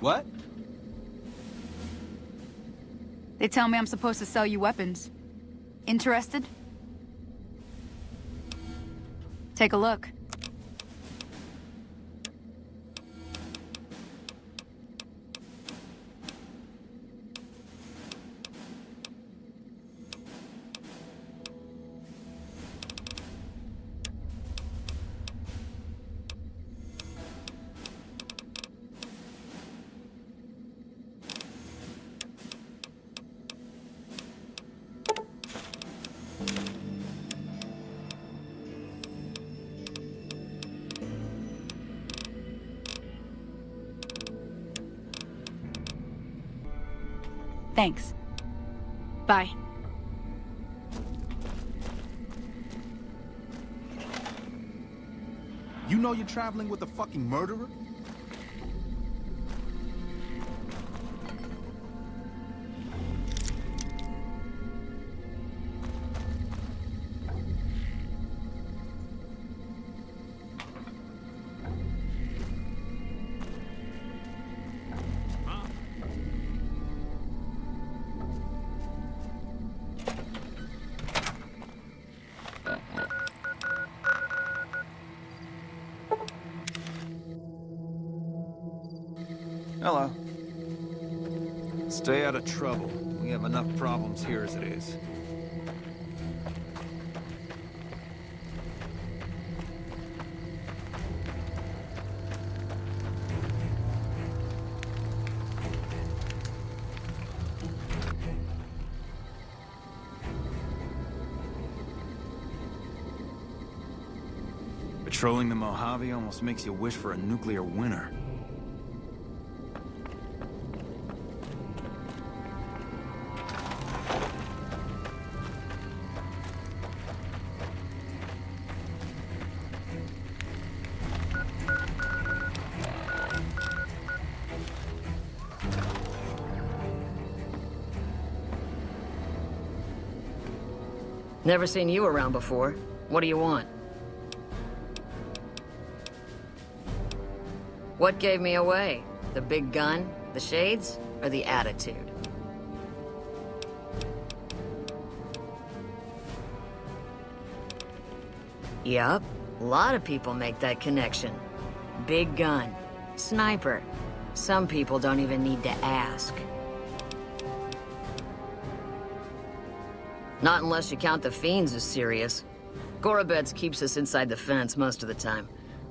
What? They tell me I'm supposed to sell you weapons. Interested? Take a look. Thanks. Bye. You know you're traveling with a fucking murderer? Hello. Stay out of trouble. We have enough problems here as it is. Patrolling the Mojave almost makes you wish for a nuclear winter. Never seen you around before. What do you want? What gave me away? The big gun, the shades, or the attitude? Yup, a lot of people make that connection. Big gun, sniper. Some people don't even need to ask. Not unless you count the fiends as serious. Gorobets keeps us inside the fence most of the time.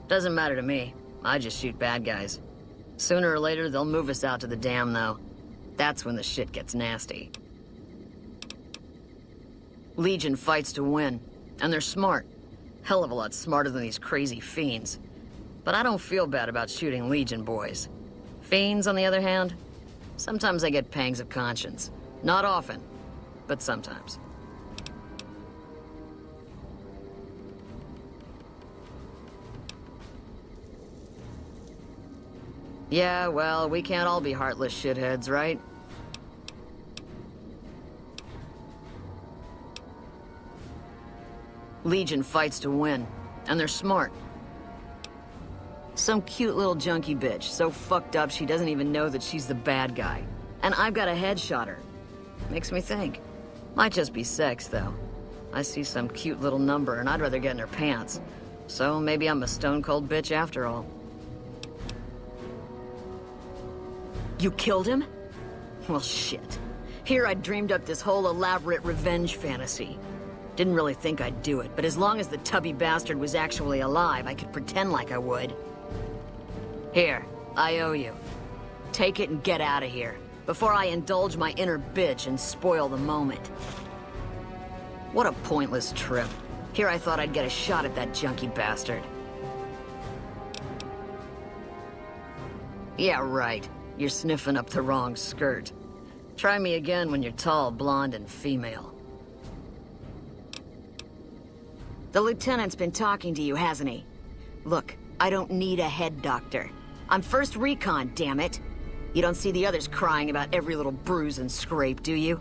Doesn't matter to me. I just shoot bad guys. Sooner or later, they'll move us out to the dam, though. That's when the shit gets nasty. Legion fights to win, and they're smart. Hell of a lot smarter than these crazy fiends. But I don't feel bad about shooting Legion boys. Fiends, on the other hand, sometimes I get pangs of conscience. Not often, but sometimes. Yeah, well, we can't all be heartless shitheads, right? Legion fights to win, and they're smart. Some cute little junkie bitch, so fucked up she doesn't even know that she's the bad guy. And I've got a headshot her. Makes me think. Might just be sex, though. I see some cute little number and I'd rather get in her pants. So maybe I'm a stone-cold bitch after all. You killed him? Well, shit. Here I dreamed up this whole elaborate revenge fantasy. Didn't really think I'd do it, but as long as the tubby bastard was actually alive, I could pretend like I would. Here, I owe you. Take it and get out of here, before I indulge my inner bitch and spoil the moment. What a pointless trip. Here I thought I'd get a shot at that junkie bastard. Yeah, right. You're sniffing up the wrong skirt. Try me again when you're tall, blonde, and female. The lieutenant's been talking to you, hasn't he? Look, I don't need a head doctor. I'm first recon, damn it. You don't see the others crying about every little bruise and scrape, do you?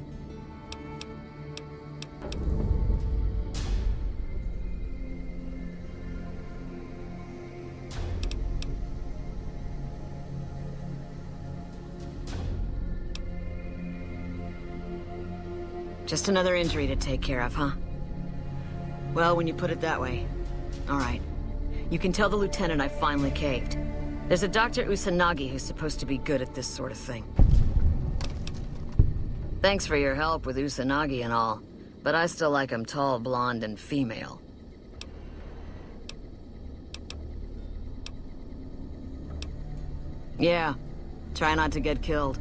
Just another injury to take care of, huh? Well, when you put it that way. All right. You can tell the lieutenant I finally caved. There's a Dr. Usanagi who's supposed to be good at this sort of thing. Thanks for your help with Usanagi and all, but I still like him tall, blonde, and female. Yeah. Try not to get killed.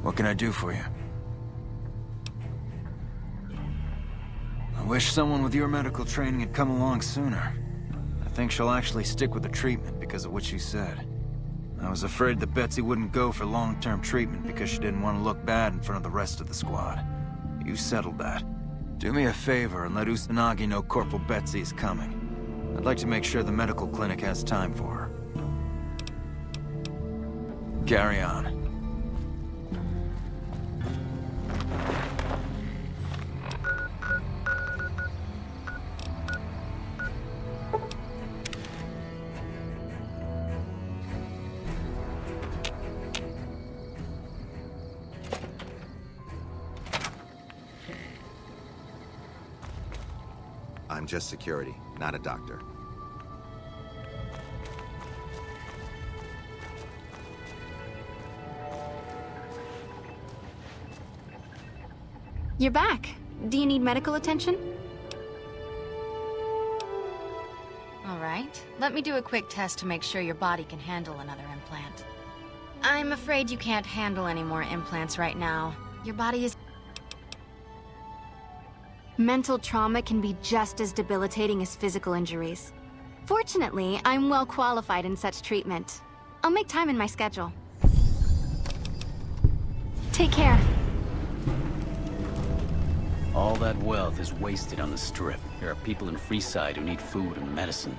What can I do for you? I wish someone with your medical training had come along sooner. I think she'll actually stick with the treatment because of what you said. I was afraid that Betsy wouldn't go for long-term treatment because she didn't want to look bad in front of the rest of the squad. You settled that. Do me a favor and let Usanagi know Corporal Betsy is coming. I'd like to make sure the medical clinic has time for her. Carry on. I'm just security, not a doctor. You're back. Do you need medical attention? All right. Let me do a quick test to make sure your body can handle another implant. I'm afraid you can't handle any more implants right now. Your body is... Mental trauma can be just as debilitating as physical injuries. Fortunately, I'm well qualified in such treatment. I'll make time in my schedule. Take care. All that wealth is wasted on the Strip. There are people in Freeside who need food and medicine.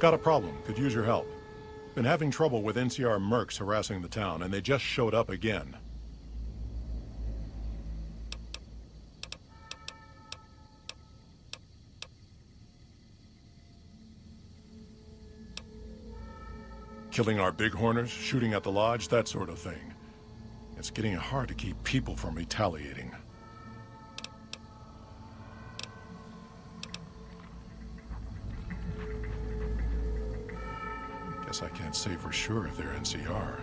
Got a problem. Could use your help. Been having trouble with NCR mercs harassing the town, and they just showed up again. Killing our bighorners, shooting at the lodge, that sort of thing. It's getting hard to keep people from retaliating. Guess I can't say for sure if they're NCR.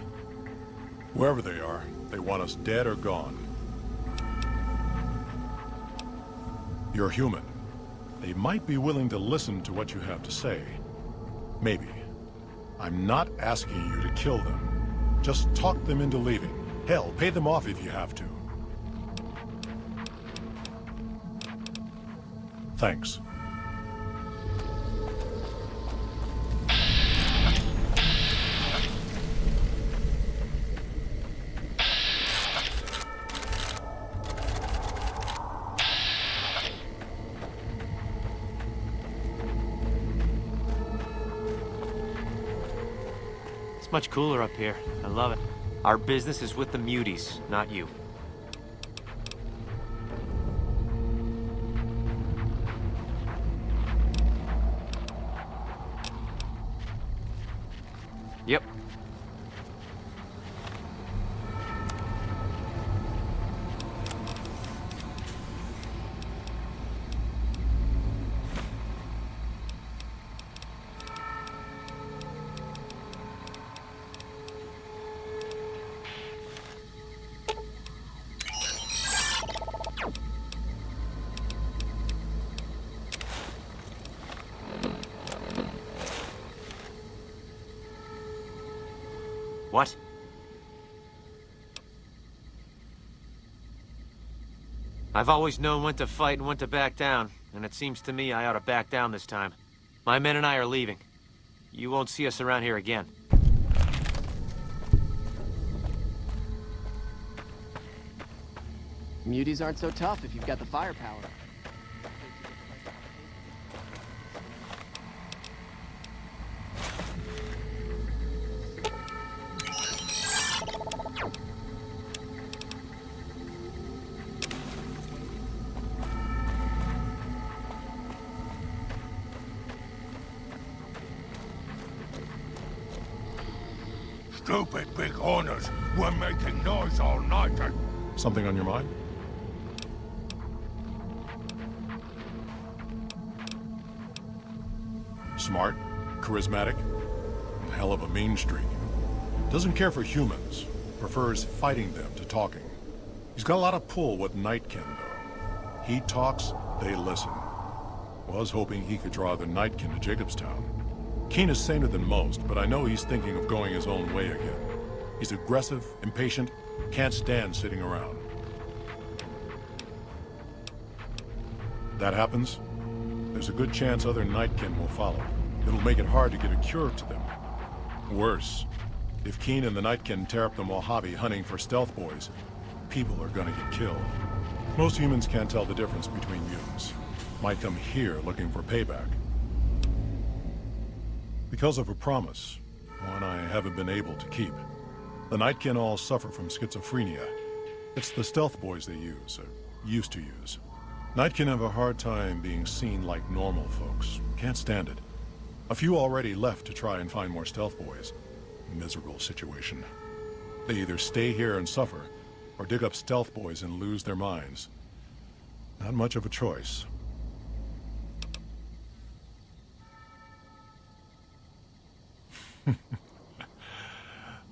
Whoever they are, they want us dead or gone. You're human. They might be willing to listen to what you have to say. Maybe. I'm not asking you to kill them. Just talk them into leaving. Hell, pay them off if you have to. Thanks. It's much cooler up here. I love it. Our business is with the muties, not you. Yep. What? I've always known when to fight and when to back down, and it seems to me I ought to back down this time. My men and I are leaving. You won't see us around here again. Muties aren't so tough if you've got the firepower. Stupid big owners were making noise all night and... Something on your mind? Smart, charismatic, a hell of a mean streak. Doesn't care for humans, prefers fighting them to talking. He's got a lot of pull with Nightkin, though. He talks, they listen. Was hoping he could draw the Nightkin to Jacobstown. Keen is saner than most, but I know he's thinking of going his own way again. He's aggressive, impatient, can't stand sitting around. That happens, there's a good chance other Nightkin will follow. It'll make it hard to get a cure to them. Worse, if Keen and the Nightkin tear up the Mojave hunting for stealth boys, people are gonna get killed. Most humans can't tell the difference between mutants. Might come here looking for payback. Because of a promise, one I haven't been able to keep. The Nightkin all suffer from schizophrenia. It's the stealth boys they use, or used to use. Nightkin have a hard time being seen like normal folks. Can't stand it. A few already left to try and find more stealth boys. Miserable situation. They either stay here and suffer, or dig up stealth boys and lose their minds. Not much of a choice.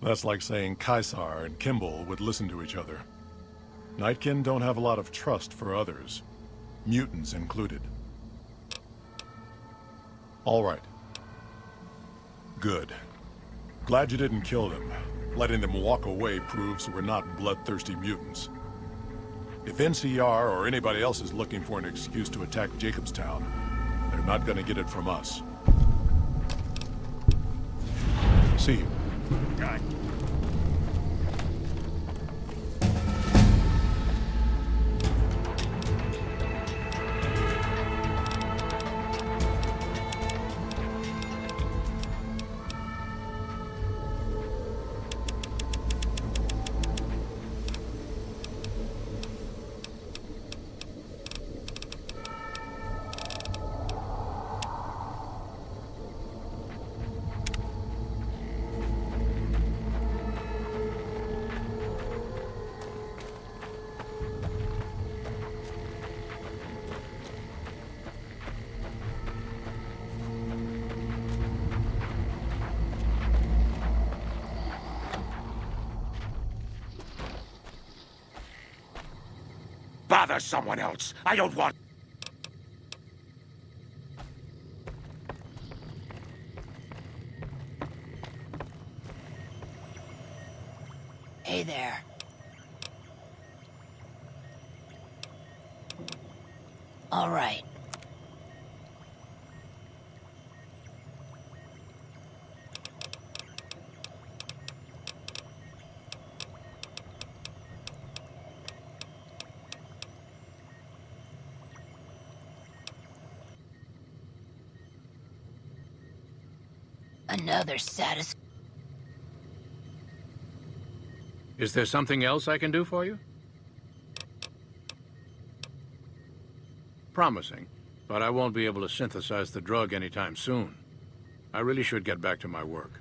That's like saying Caesar and Kimball would listen to each other. Nightkin don't have a lot of trust for others, mutants included. All right. Good. Glad you didn't kill them. Letting them walk away proves we're not bloodthirsty mutants. If NCR or anybody else is looking for an excuse to attack Jacobstown, they're not gonna get it from us. See you. God. bother someone else. I don't want... Hey there. All right. Another Is there something else I can do for you? Promising, but I won't be able to synthesize the drug anytime soon. I really should get back to my work.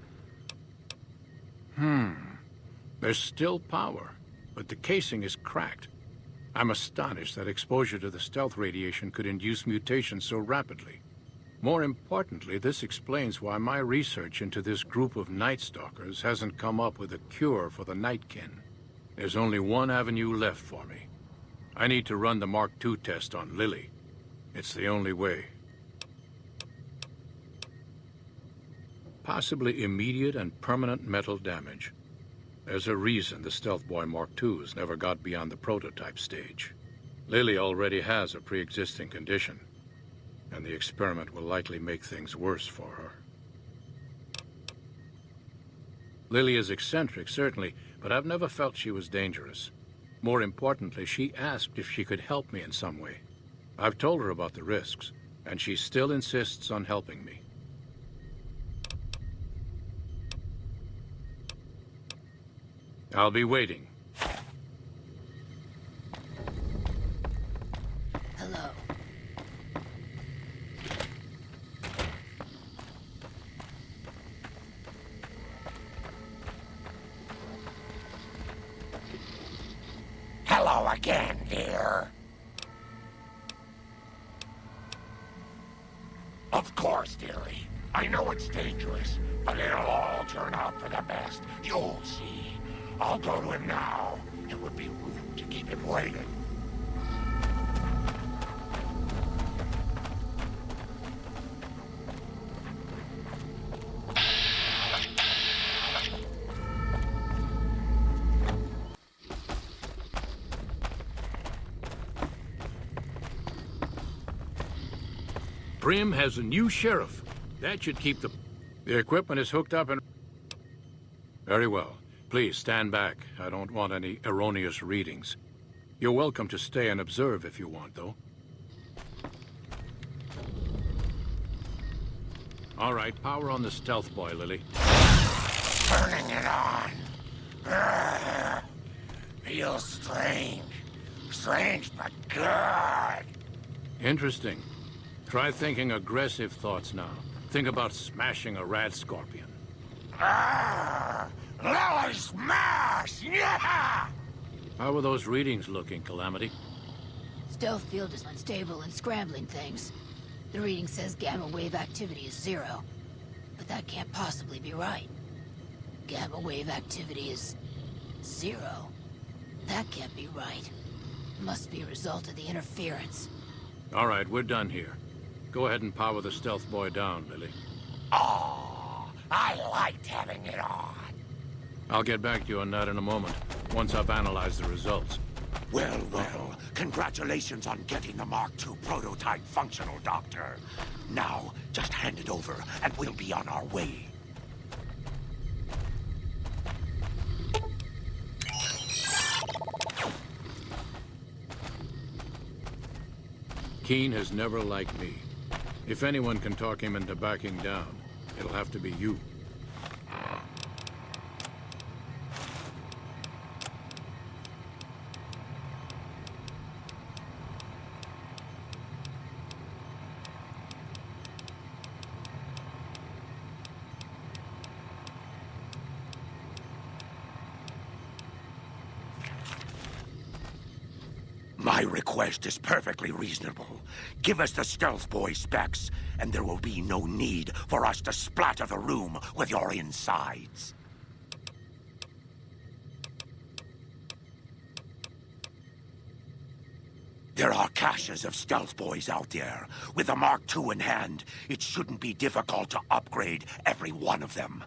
There's still power, but the casing is cracked. I'm astonished that exposure to the stealth radiation could induce mutations so rapidly. More importantly, this explains why my research into this group of Night Stalkers hasn't come up with a cure for the Nightkin. There's only one avenue left for me. I need to run the Mark II test on Lily. It's the only way. Possibly immediate and permanent metal damage. There's a reason the Stealth Boy Mark IIs never got beyond the prototype stage. Lily already has a pre-existing condition, and the experiment will likely make things worse for her. Lily is eccentric, certainly, but I've never felt she was dangerous. More importantly, she asked if she could help me in some way. I've told her about the risks, and she still insists on helping me. I'll be waiting. Hello. Hello again, dear. Of course, dearie. I know it's dangerous, but it'll all turn out for the best. You'll see. I'll go to him now. It would be rude to keep him waiting. Primm has a new sheriff. That should keep the equipment is hooked up and... Very well. Please stand back. I don't want any erroneous readings. You're welcome to stay and observe if you want, though. All right, power on the Stealth Boy, Lily. Turning it on. Feels strange. Strange, but good. Interesting. Try thinking aggressive thoughts now. Think about smashing a rad scorpion. Lily smash! Yeah! How are those readings looking, Calamity? Stealth field is unstable and scrambling things. The reading says gamma wave activity is 0. But that can't possibly be right. Gamma wave activity is 0. That can't be right. Must be a result of the interference. All right, we're done here. Go ahead and power the Stealth Boy down, Lily. Oh, I liked having it on. I'll get back to you on that in a moment, once I've analyzed the results. Well, well, congratulations on getting the Mark II prototype functional, Doctor. Now, just hand it over, and we'll be on our way. Keen has never liked me. If anyone can talk him into backing down, it'll have to be you. My request is perfectly reasonable. Give us the Stealth Boy specs, and there will be no need for us to splatter the room with your insides. There are caches of stealth boys out there. With a Mark II in hand, it shouldn't be difficult to upgrade every one of them.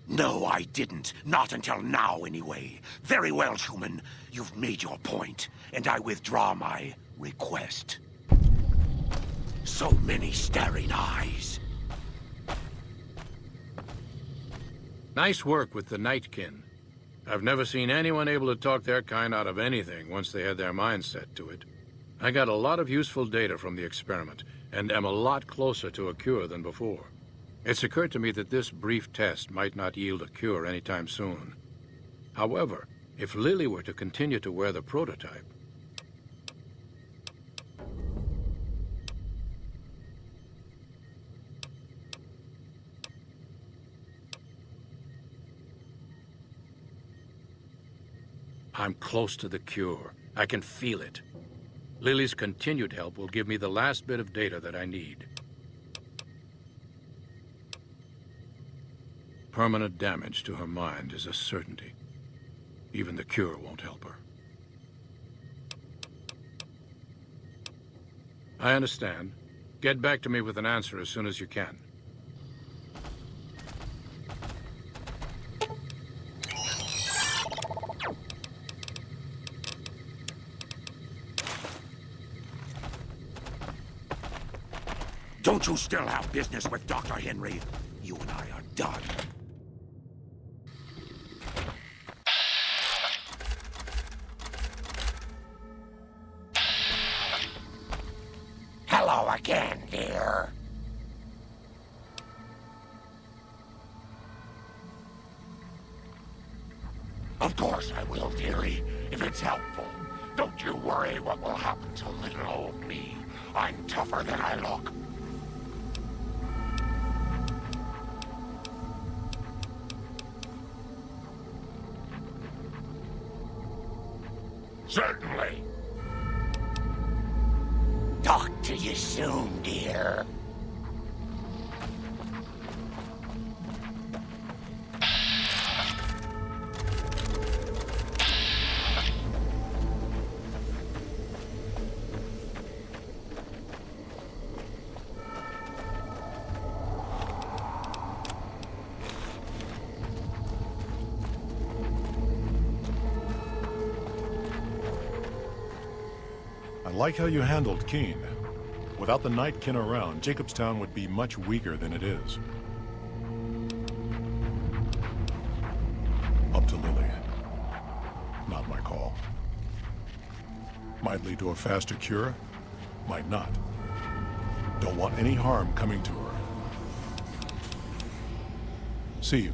No, I didn't. Not until now, anyway. Very well, human. You've made your point, and I withdraw my request. So many staring eyes. Nice work with the Nightkin. I've never seen anyone able to talk their kind out of anything once they had their mind set to it. I got a lot of useful data from the experiment, and am a lot closer to a cure than before. It's occurred to me that this brief test might not yield a cure anytime soon. However, if Lily were to continue to wear the prototype... I'm close to the cure. I can feel it. Lily's continued help will give me the last bit of data that I need. Permanent damage to her mind is a certainty. Even the cure won't help her. I understand. Get back to me with an answer as soon as you can. Don't you still have business with Dr. Henry? You and I are done. Hello again, dear. Of course I will, dearie, if it's helpful. Don't you worry what will happen to little old me. I'm tougher than I look. Certainly. Talk to you soon, dear. I like how you handled Keene. Without the Nightkin around, Jacobstown would be much weaker than it is. Up to Lily. Not my call. Might lead to a faster cure, might not. Don't want any harm coming to her. See you.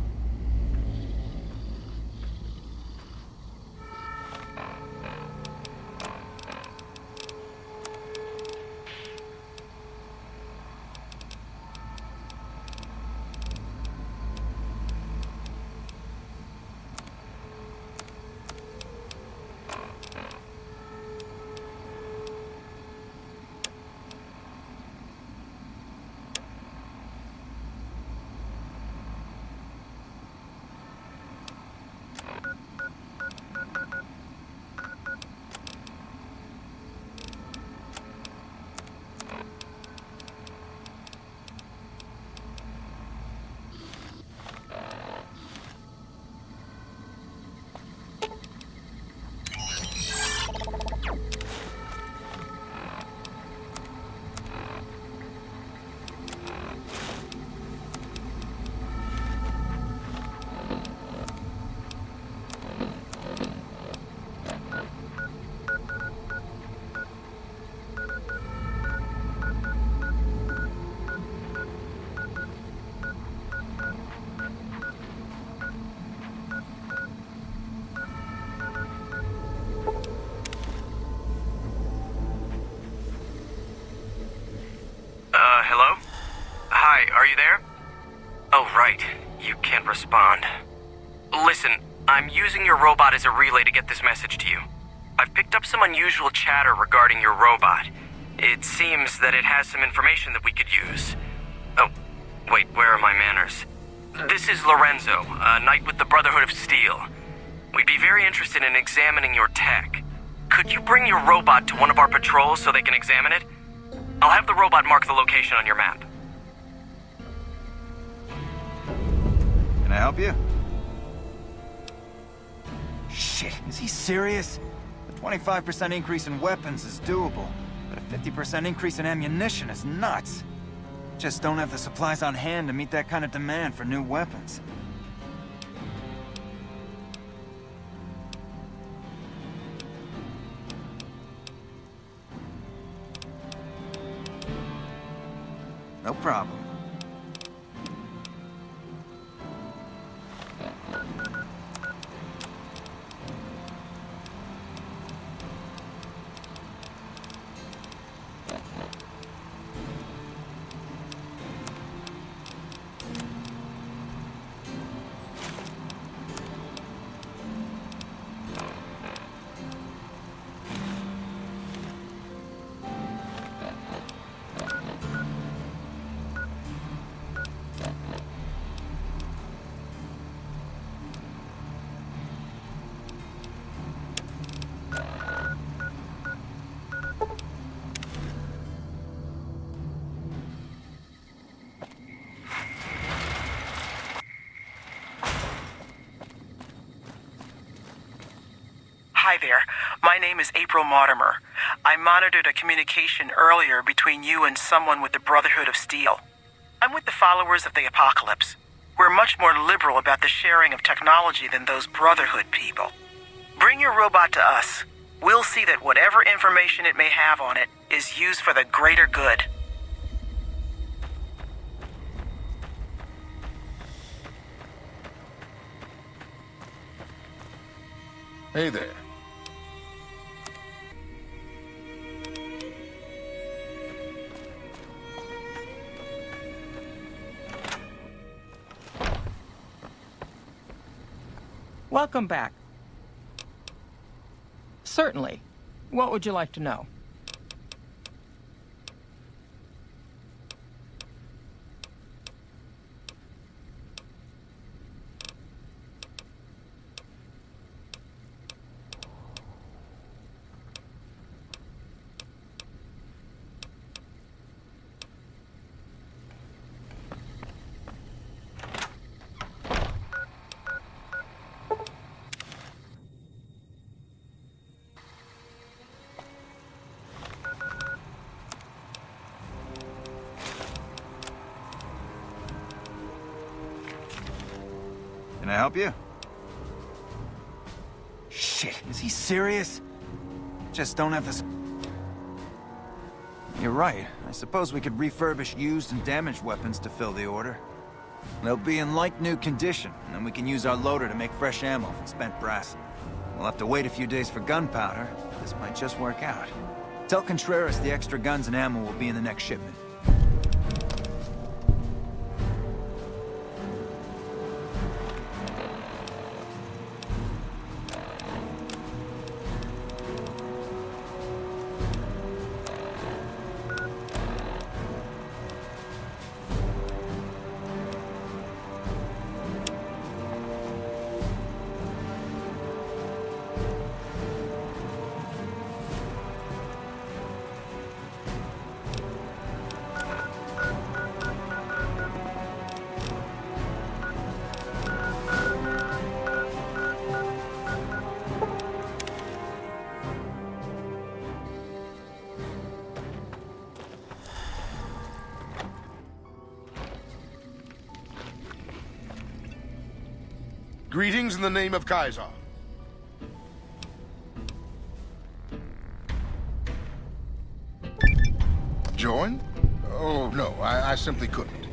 Hello? Hi, are you there? Oh, right. You can't respond. Listen, I'm using your robot as a relay to get this message to you. I've picked up some unusual chatter regarding your robot. It seems that it has some information that we could use. Oh, wait, where are my manners? This is Lorenzo, a knight with the Brotherhood of Steel. We'd be very interested in examining your tech. Could you bring your robot to one of our patrols so they can examine it? I'll have the robot mark the location on your map. Can I help you? Shit, is he serious? The 25% increase in weapons is doable, but a 50% increase in ammunition is nuts. Just don't have the supplies on hand to meet that kind of demand for new weapons. No problem. Hi there. My name is April Mortimer. I monitored a communication earlier between you and someone with the Brotherhood of Steel. I'm with the followers of the Apocalypse. We're much more liberal about the sharing of technology than those Brotherhood people. Bring your robot to us. We'll see that whatever information it may have on it is used for the greater good. Hey there. Welcome back. Certainly. What would you like to know? Can I help you? Shit, is he serious? Just don't have this... You're right. I suppose we could refurbish used and damaged weapons to fill the order. They'll be in like-new condition, and then we can use our loader to make fresh ammo from spent brass. We'll have to wait a few days for gunpowder. This might just work out. Tell Contreras the extra guns and ammo will be in the next shipment. Greetings in the name of Kaiser. Join? Oh, no, I simply couldn't.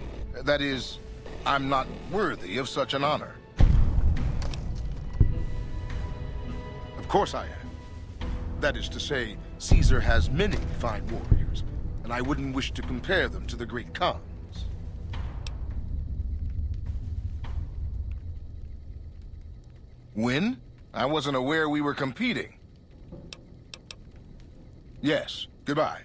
That is, I'm not worthy of such an honor. Of course I am. That is to say, Caesar has many fine warriors, and I wouldn't wish to compare them to the great Khans. Win? I wasn't aware we were competing. Yes, goodbye.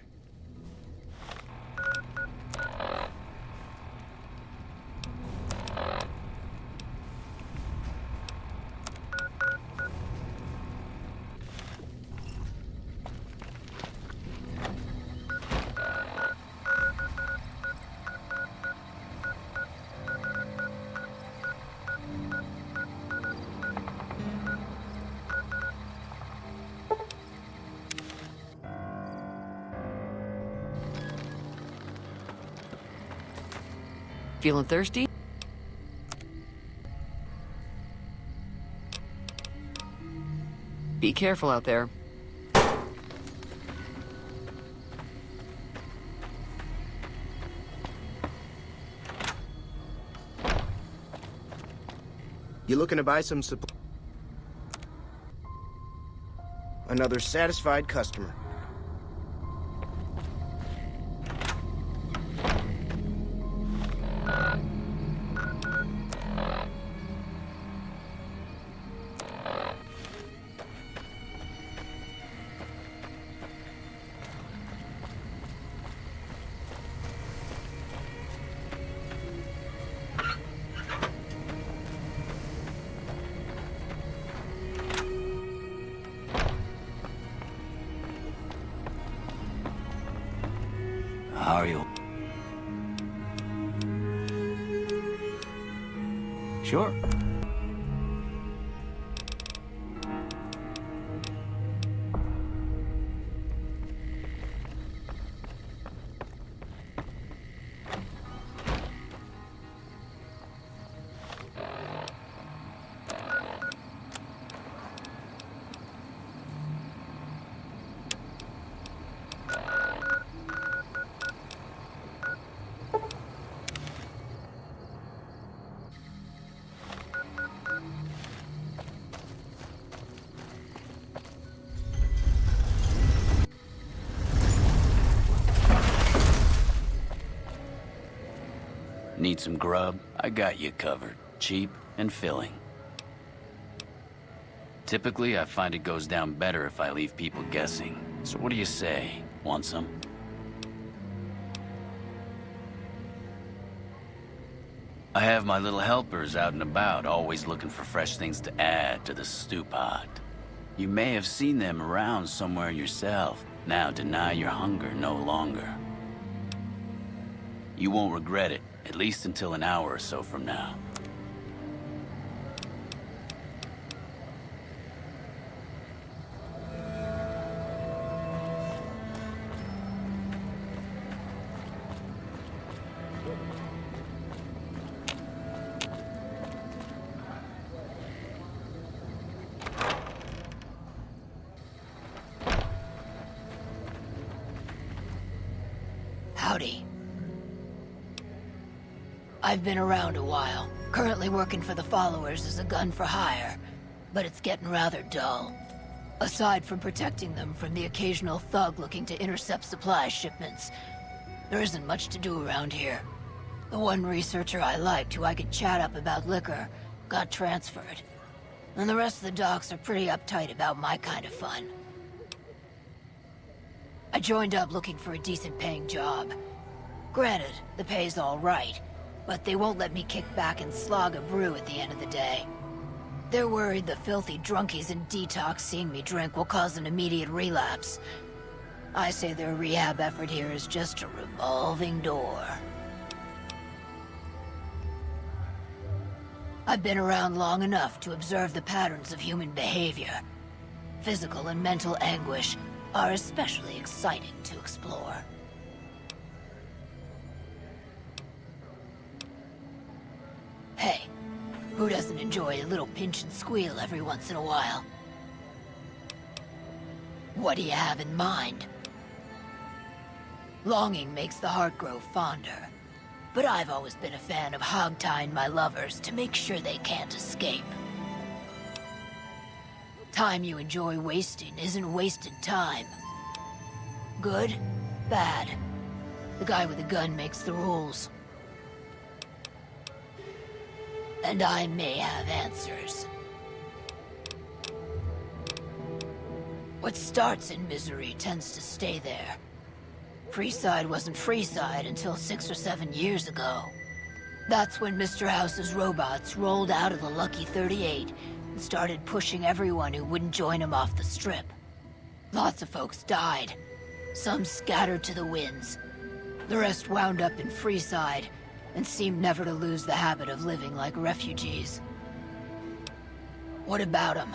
Feeling thirsty? Be careful out there. You looking to buy some supply? Another satisfied customer. How are you? Sure. Need some grub? I got you covered. Cheap and filling. Typically, I find it goes down better if I leave people guessing. So what do you say? Want some? I have my little helpers out and about, always looking for fresh things to add to the stew pot. You may have seen them around somewhere yourself. Now deny your hunger no longer. You won't regret it, at least until an hour or so from now. Howdy. I've been around a while, currently working for the followers as a gun for hire, but it's getting rather dull. Aside from protecting them from the occasional thug looking to intercept supply shipments, there isn't much to do around here. The one researcher I liked, who I could chat up about liquor, got transferred. And the rest of the docs are pretty uptight about my kind of fun. I joined up looking for a decent paying job. Granted, the pay's all right, but they won't let me kick back and slog a brew at the end of the day. They're worried the filthy drunkies in detox seeing me drink will cause an immediate relapse. I say their rehab effort here is just a revolving door. I've been around long enough to observe the patterns of human behavior. Physical and mental anguish are especially exciting to explore. Hey, who doesn't enjoy a little pinch and squeal every once in a while? What do you have in mind? Longing makes the heart grow fonder, but I've always been a fan of hog-tying my lovers to make sure they can't escape. Time you enjoy wasting isn't wasted time. Good? Bad? The guy with the gun makes the rules. And I may have answers. What starts in misery tends to stay there. Freeside wasn't Freeside until 6 or 7 years ago. That's when Mr. House's robots rolled out of the Lucky 38 and started pushing everyone who wouldn't join him off the strip. Lots of folks died. Some scattered to the winds. The rest wound up in Freeside and seemed never to lose the habit of living like refugees. What about them?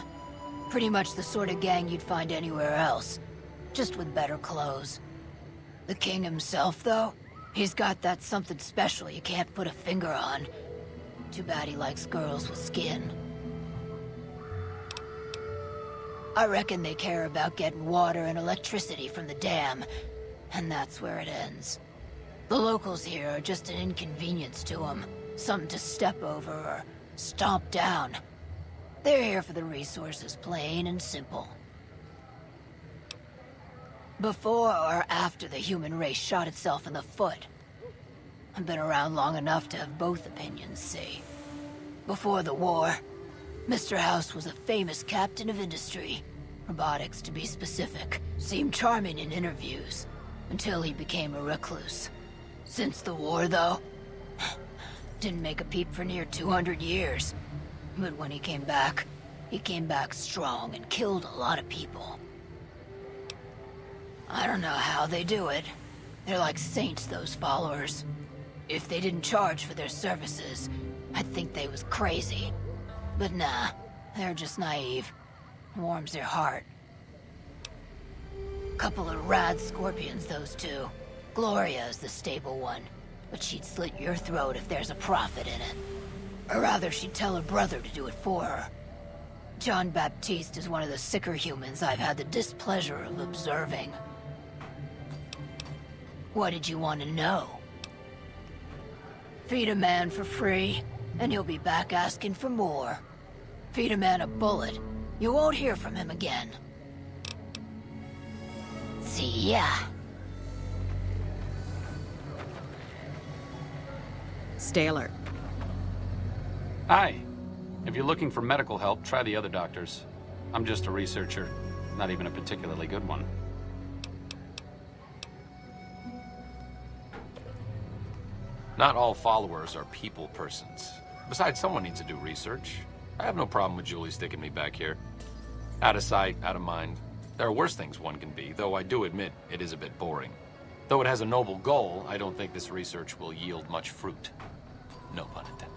Pretty much the sort of gang you'd find anywhere else, just with better clothes. The king himself, though? He's got that something special you can't put a finger on. Too bad he likes girls with skin. I reckon they care about getting water and electricity from the dam, and that's where it ends. The locals here are just an inconvenience to them, something to step over or stomp down. They're here for the resources, plain and simple. Before or after the human race shot itself in the foot? I've been around long enough to have both opinions, see. Before the war, Mr. House was a famous captain of industry. Robotics, to be specific. Seemed charming in interviews, until he became a recluse. Since the war, though, didn't make a peep for near 200 years. But when he came back strong and killed a lot of people. I don't know how they do it. They're like saints, those followers. If they didn't charge for their services, I'd think they was crazy. But nah, they're just naive. Warms their heart. Couple of rad scorpions, those two. Gloria is the stable one, but she'd slit your throat if there's a profit in it. Or rather, she'd tell her brother to do it for her. John Baptiste is one of the sicker humans I've had the displeasure of observing. What did you want to know? Feed a man for free, and he'll be back asking for more. Feed a man a bullet, you won't hear from him again. See ya. Stay alert. Hi. If you're looking for medical help, try the other doctors. I'm just a researcher, not even a particularly good one. Not all followers are people persons. Besides, someone needs to do research. I have no problem with Julie sticking me back here. Out of sight, out of mind. There are worse things one can be, though I do admit it is a bit boring. Though it has a noble goal, I don't think this research will yield much fruit. No pun intended.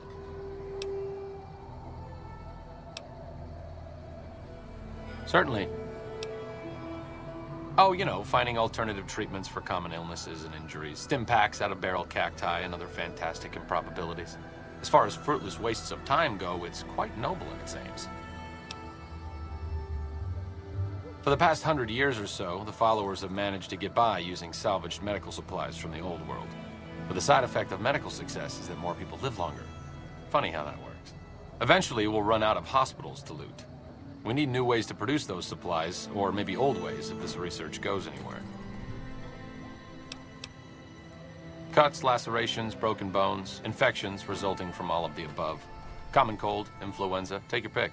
Certainly. Oh, you know, finding alternative treatments for common illnesses and injuries, stim packs out of barrel cacti, and other fantastic improbabilities. As far as fruitless wastes of time go, it's quite noble in its aims. For the past 100 years or so, the followers have managed to get by using salvaged medical supplies from the old world. But the side effect of medical success is that more people live longer. Funny how that works. Eventually, we'll run out of hospitals to loot. We need new ways to produce those supplies, or maybe old ways if this research goes anywhere. Cuts, lacerations, broken bones, infections resulting from all of the above. Common cold, influenza, take your pick.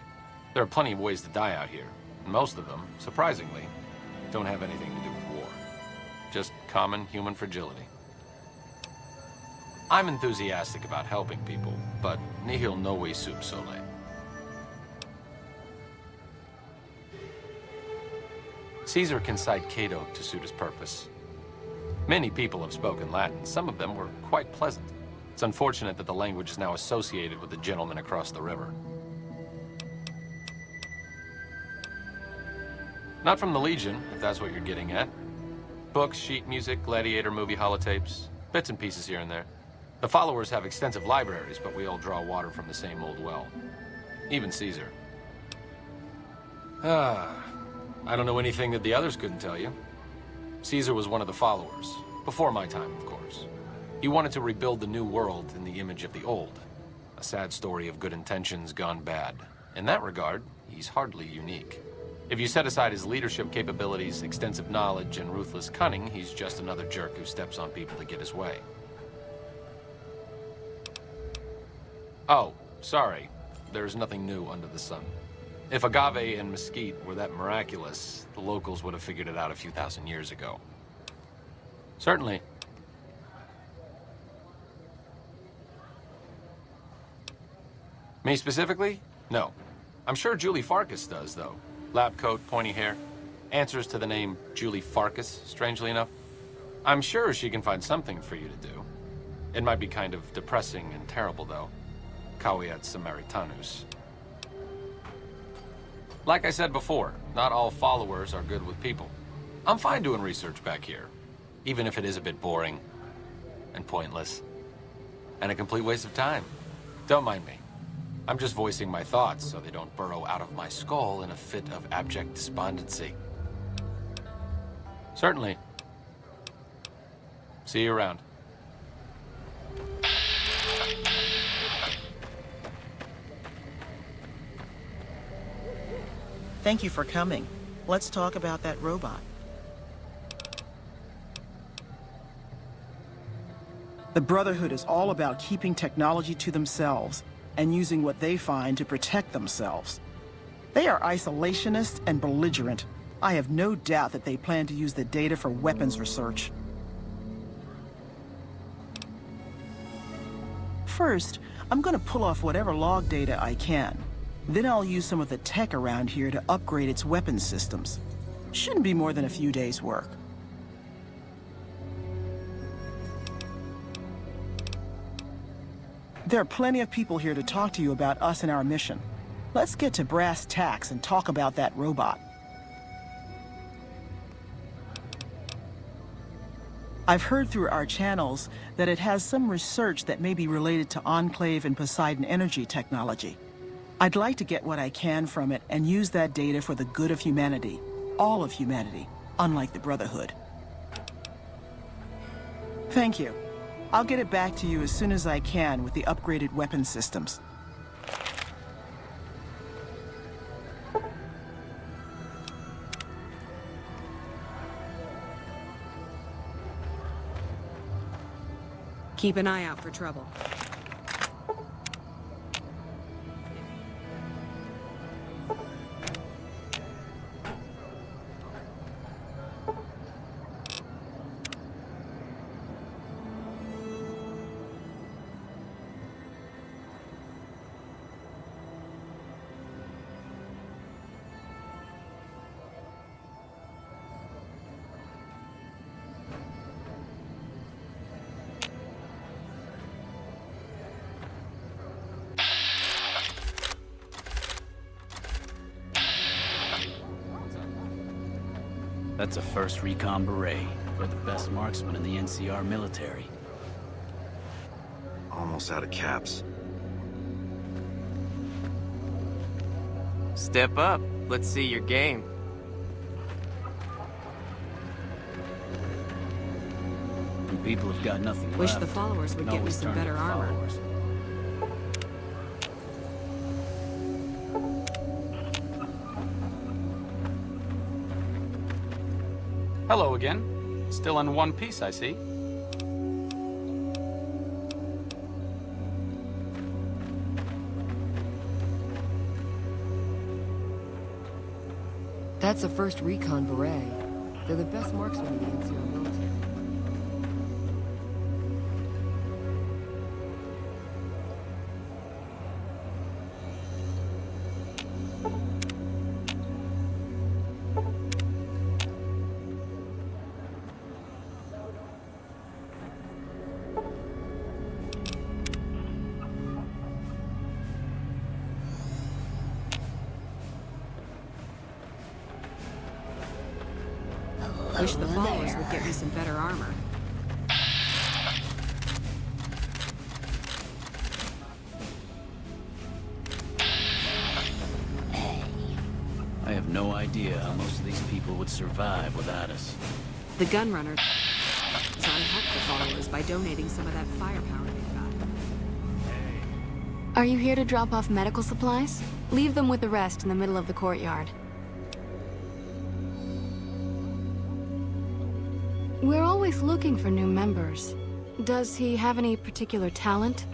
There are plenty of ways to die out here, and most of them, surprisingly, don't have anything to do with war. Just common human fragility. I'm enthusiastic about helping people, but nihil novi sub sole. Caesar can cite Cato to suit his purpose. Many people have spoken Latin. Some of them were quite pleasant. It's unfortunate that the language is now associated with the gentleman across the river. Not from the Legion, if that's what you're getting at. Books, sheet music, gladiator movie holotapes, bits and pieces here and there. The followers have extensive libraries, but we all draw water from the same old well. Even Caesar. I don't know anything that the others couldn't tell you. Caesar was one of the followers. Before my time, of course. He wanted to rebuild the new world in the image of the old. A sad story of good intentions gone bad. In that regard, he's hardly unique. If you set aside his leadership capabilities, extensive knowledge, and ruthless cunning, he's just another jerk who steps on people to get his way. Oh, sorry. There's nothing new under the sun. If agave and mesquite were that miraculous, the locals would have figured it out a few thousand years ago. Certainly. Me specifically? No. I'm sure Julie Farkas does, though. Lab coat, pointy hair. Answers to the name Julie Farkas, strangely enough. I'm sure she can find something for you to do. It might be kind of depressing and terrible, though. Caveat Samaritanus. Like I said before, not all followers are good with people. I'm fine doing research back here, even if it is a bit boring. and pointless. And a complete waste of time. Don't mind me. I'm just voicing my thoughts so they don't burrow out of my skull in a fit of abject despondency. Certainly. See you around. Thank you for coming. Let's talk about that robot. The Brotherhood is all about keeping technology to themselves and using what they find to protect themselves. They are isolationist and belligerent. I have no doubt that they plan to use the data for weapons research. First, I'm going to pull off whatever log data I can. Then I'll use some of the tech around here to upgrade its weapons systems. Shouldn't be more than a few days' work. There are plenty of people here to talk to you about us and our mission. Let's get to brass tacks and talk about that robot. I've heard through our channels that it has some research that may be related to Enclave and Poseidon energy technology. I'd like to get what I can from it and use that data for the good of humanity. All of humanity, unlike the Brotherhood. Thank you. I'll get it back to you as soon as I can with the upgraded weapon systems. Keep an eye out for trouble. That's a first recon beret. They're the best marksmen in the NCR military. Almost out of caps. Step up. Let's see your game. When people have got nothing Wish left, the followers would they get me always some turn to better the armor. followers. Hello again. Still in one piece, I see. That's a first recon beret. They're the best marksmen in the NCR military. Wish the followers would get me some better armor. I have no idea how most of these people would survive without us. The gunrunner is on help the followers by donating some of that firepower they've got. Are you here to drop off medical supplies? Leave them with the rest in the middle of the courtyard. We're always looking for new members. Does he have any particular talent?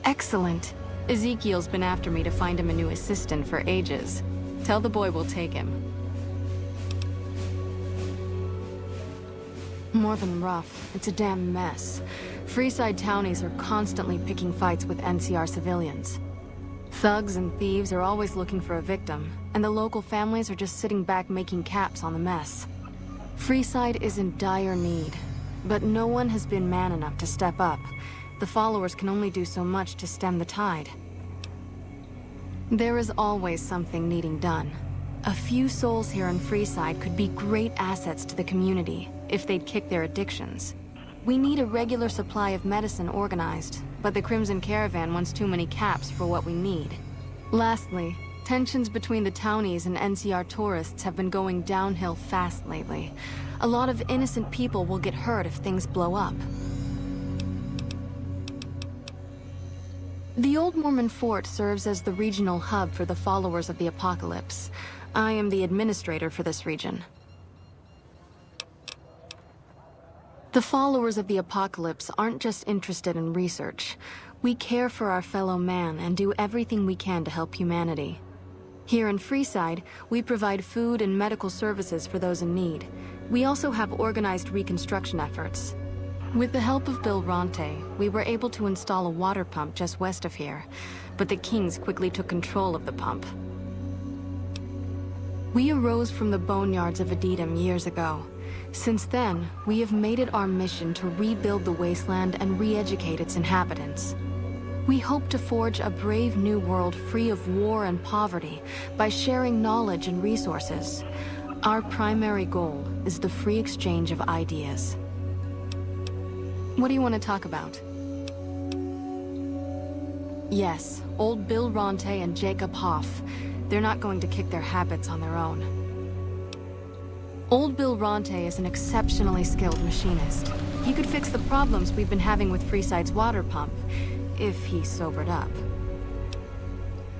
Excellent. Ezekiel's been after me to find him a new assistant for ages. Tell the boy we'll take him. More than rough. It's a damn mess. Freeside townies are constantly picking fights with NCR civilians. Thugs and thieves are always looking for a victim, and the local families are just sitting back making caps on the mess. Freeside is in dire need, but no one has been man enough to step up. The followers can only do so much to stem the tide. There is always something needing done. A few souls here in Freeside could be great assets to the community if they'd kick their addictions. We need a regular supply of medicine organized, but the Crimson Caravan wants too many caps for what we need. Lastly, tensions between the townies and NCR tourists have been going downhill fast lately. A lot of innocent people will get hurt if things blow up. The old Mormon Fort serves as the regional hub for the followers of the Apocalypse. I am the administrator for this region. The followers of the Apocalypse aren't just interested in research. We care for our fellow man and do everything we can to help humanity. Here in Freeside, we provide food and medical services for those in need. We also have organized reconstruction efforts. With the help of Bill Ronte, we were able to install a water pump just west of here, but the Kings quickly took control of the pump. We arose from the boneyards of Edidam years ago. Since then, we have made it our mission to rebuild the wasteland and re-educate its inhabitants. We hope to forge a brave new world free of war and poverty by sharing knowledge and resources. Our primary goal is the free exchange of ideas. What do you want to talk about? Yes, old Bill Ronte and Jacob Hoff. They're not going to kick their habits on their own. Old Bill Ronte is an exceptionally skilled machinist. He could fix the problems we've been having with Freeside's water pump, if he sobered up.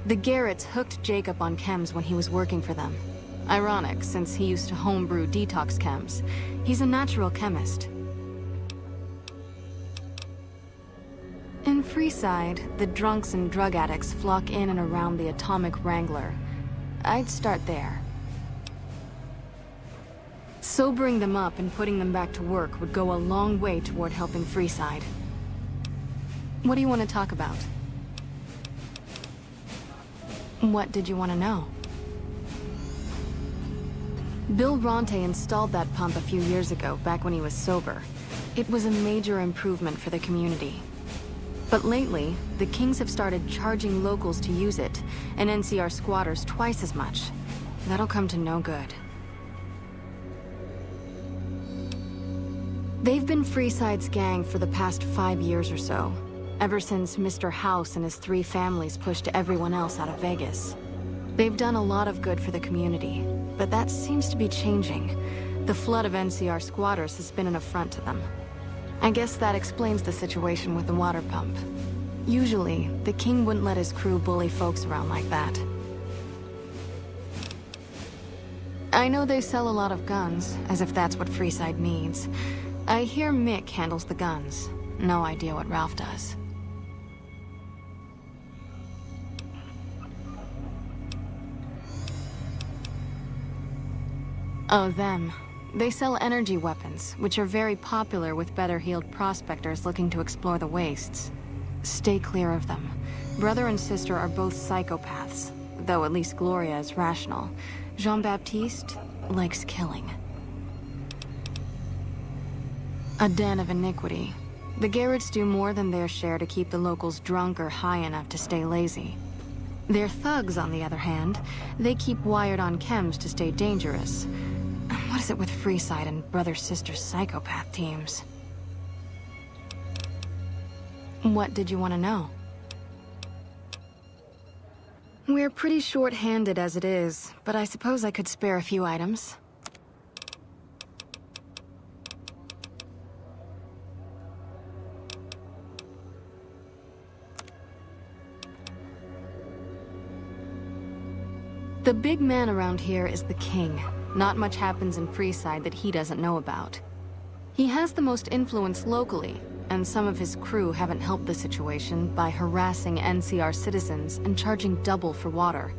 The Garretts hooked Jacob on chems when he was working for them. Ironic, since he used to homebrew detox chems. He's a natural chemist. In Freeside, the drunks and drug addicts flock in and around the atomic Wrangler. I'd start there. Sobering them up and putting them back to work would go a long way toward helping Freeside. What do you want to talk about? What did you want to know? Bill Ronte installed that pump a few years ago, back when he was sober. It was a major improvement for the community. But lately, the Kings have started charging locals to use it, and NCR squatters twice as much. That'll come to no good. They've been Freeside's gang for the past 5 years or so, ever since Mr. House and his 3 families pushed everyone else out of Vegas. They've done a lot of good for the community, but that seems to be changing. The flood of NCR squatters has been an affront to them. I guess that explains the situation with the water pump. Usually, the King wouldn't let his crew bully folks around like that. I know they sell a lot of guns, as if that's what Freeside needs. I hear Mick handles the guns. No idea what Ralph does. Oh, them. They sell energy weapons, which are very popular with better-heeled prospectors looking to explore the wastes. Stay clear of them. Brother and sister are both psychopaths, though at least Gloria is rational. Jean-Baptiste likes killing. A den of iniquity. The Garretts do more than their share to keep the locals drunk or high enough to stay lazy. Their thugs, on the other hand, they keep wired on chems to stay dangerous. What is it with Freeside and brother-sister psychopath teams? What did you want to know? We're pretty short-handed as it is, but I suppose I could spare a few items. The big man around here is the King. Not much happens in Freeside that he doesn't know about. He has the most influence locally, and some of his crew haven't helped the situation by harassing NCR citizens and charging double for water.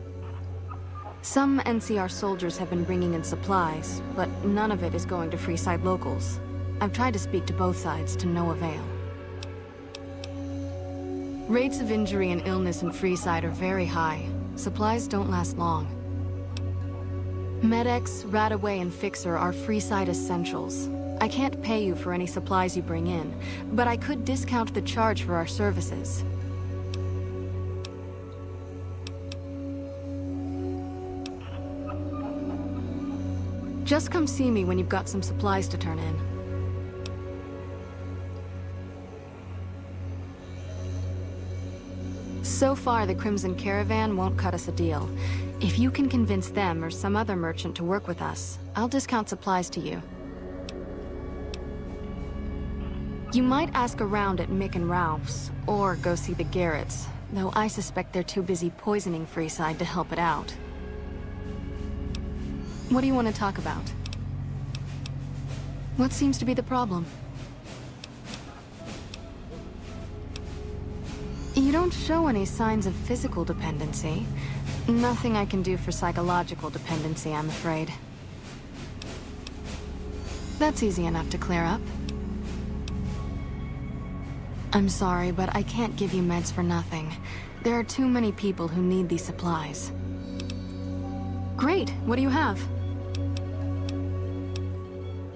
Some NCR soldiers have been bringing in supplies, but none of it is going to Freeside locals. I've tried to speak to both sides to no avail. Rates of injury and illness in Freeside are very high. Supplies don't last long. Med-X, Radaway, and Fixer are Freeside essentials. I can't pay you for any supplies you bring in, but I could discount the charge for our services. Just come see me when you've got some supplies to turn in. So far, the Crimson Caravan won't cut us a deal. If you can convince them or some other merchant to work with us, I'll discount supplies to you. You might ask around at Mick and Ralph's, or go see the Garretts, though I suspect they're too busy poisoning Freeside to help it out. What do you want to talk about? What seems to be the problem? You don't show any signs of physical dependency. Nothing I can do for psychological dependency, I'm afraid. That's easy enough to clear up. I'm sorry, but I can't give you meds for nothing. There are too many people who need these supplies. Great, what do you have?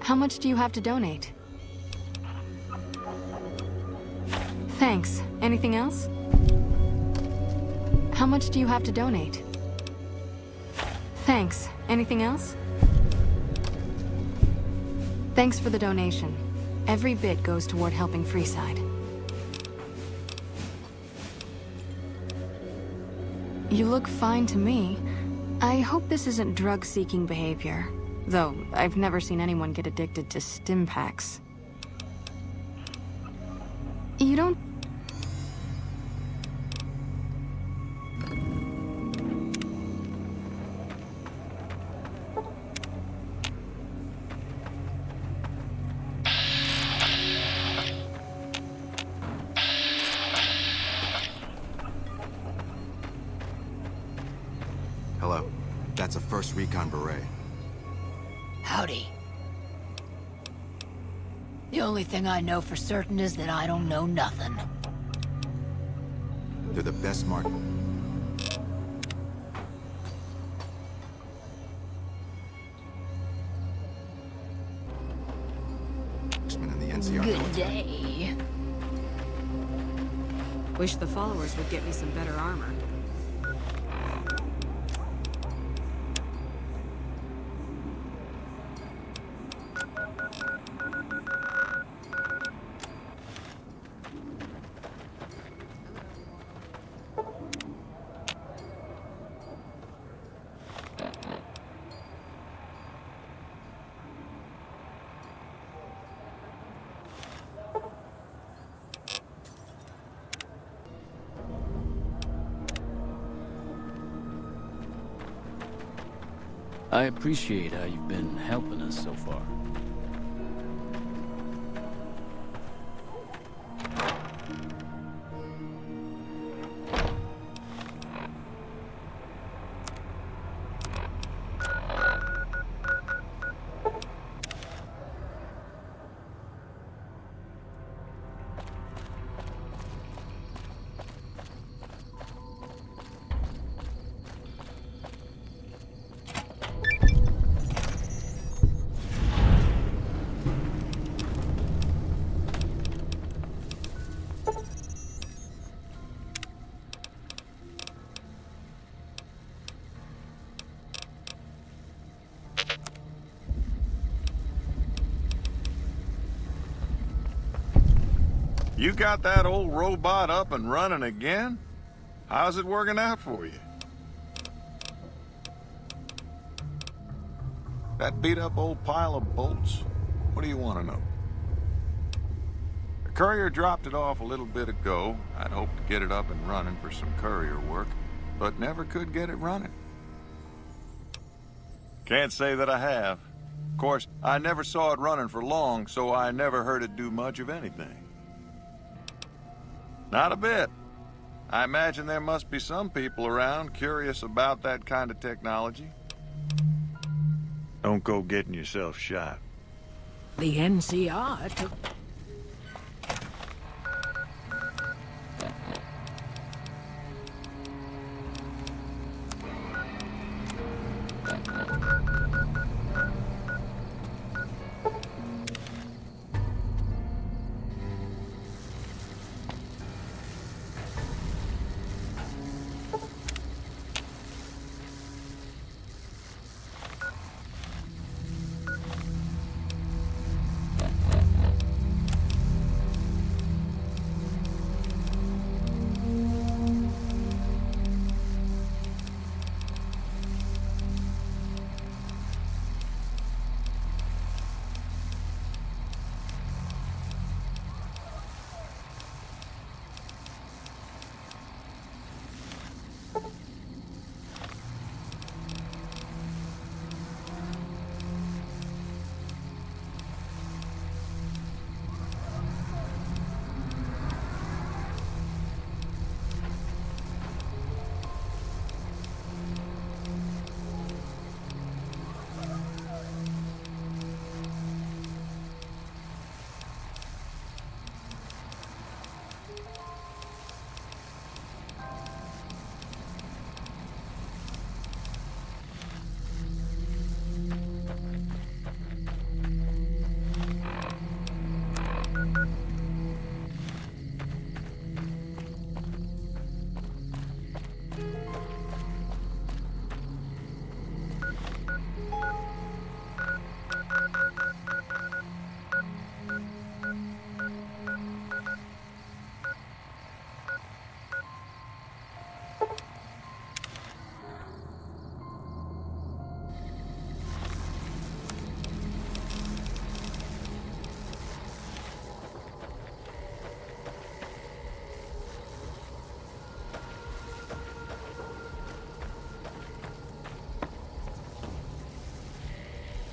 How much do you have to donate? Thanks. Anything else? How much do you have to donate? Thanks. Anything else? Thanks for the donation. Every bit goes toward helping Freeside. You look fine to me. I hope this isn't drug-seeking behavior. Though, I've never seen anyone get addicted to stim packs. You don't... Hello. That's a first recon beret. Howdy. The only thing I know for certain is that I don't know nothing. They're the best marksmen in the NCR. Good day. Wish the followers would get me some better armor. I appreciate how you've been helping us so far. You got that old robot up and running again? How's it working out for you? That beat-up old pile of bolts? What do you want to know? The courier dropped it off a little bit ago. I'd hoped to get it up and running for some courier work, but never could get it running. Can't say that I have. Of course, I never saw it running for long, so I never heard it do much of anything. Not a bit. I imagine there must be some people around curious about that kind of technology. Don't go getting yourself shot. The NCR took...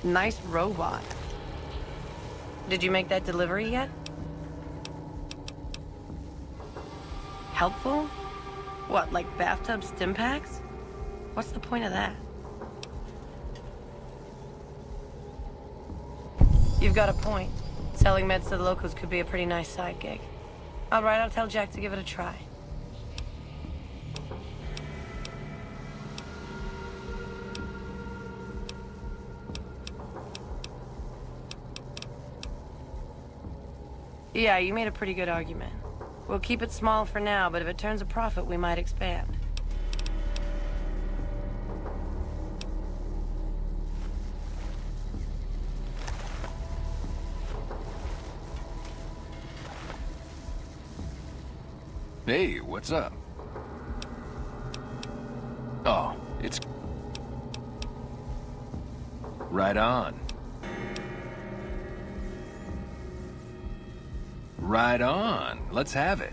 Nice robot. Did you make that delivery yet? Helpful? What, like bathtub stim packs? What's the point of that? You've got a point. Selling meds to the locals could be a pretty nice side gig. All right, I'll tell Jack to give it a try. Yeah, you made a pretty good argument. We'll keep it small for now, but if it turns a profit, we might expand. Hey, what's up? Oh, it's... Right on. Right on. Let's have it.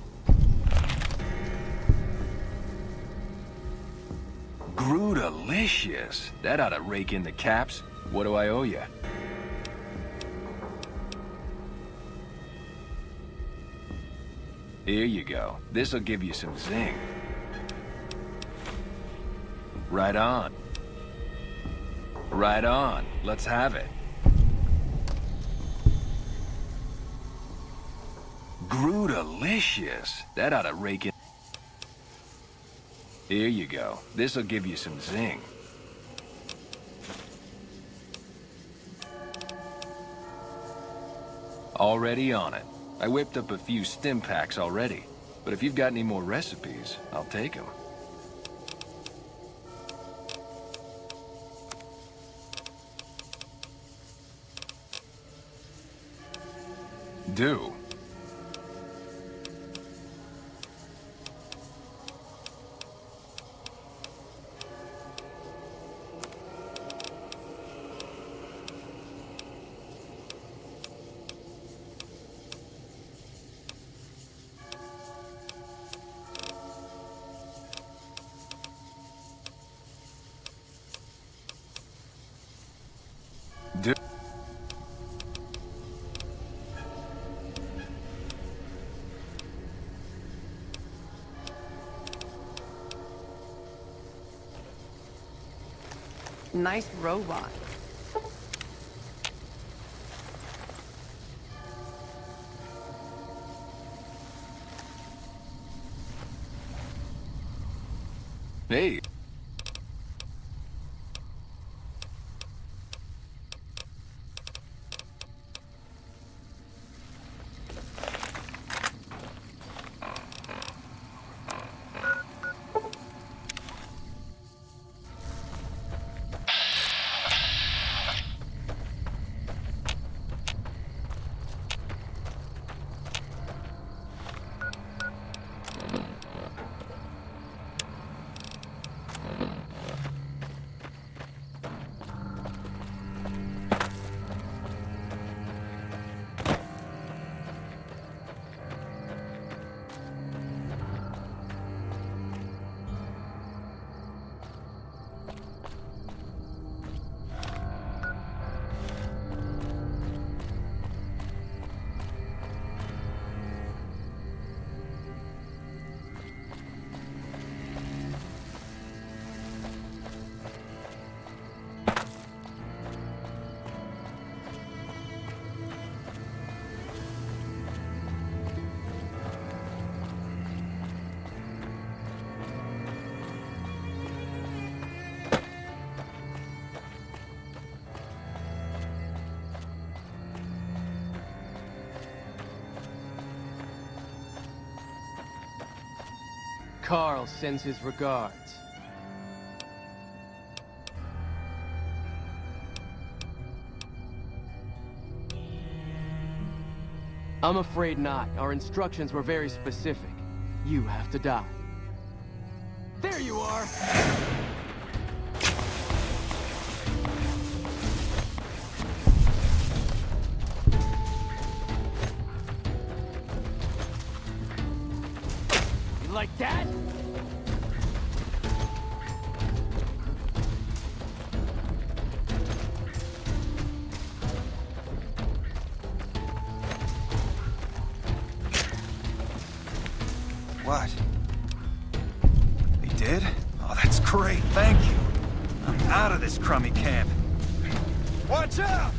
Grootalicious. That ought to rake in the caps. What do I owe you? Here you go. This'll give you some zing. Right on. Right on. Let's have it. Grootalicious. That ought to rake in. Here you go. This'll give you some zing. Already on it. I whipped up a few stim packs already. But if you've got any more recipes, I'll take them. Do. Do. Nice robot. Hey. Carl sends his regards. I'm afraid not. Our instructions were very specific. You have to die. There you are! You like that? What? They did? Oh, that's great. Thank you. I'm out of this crummy camp. Watch out!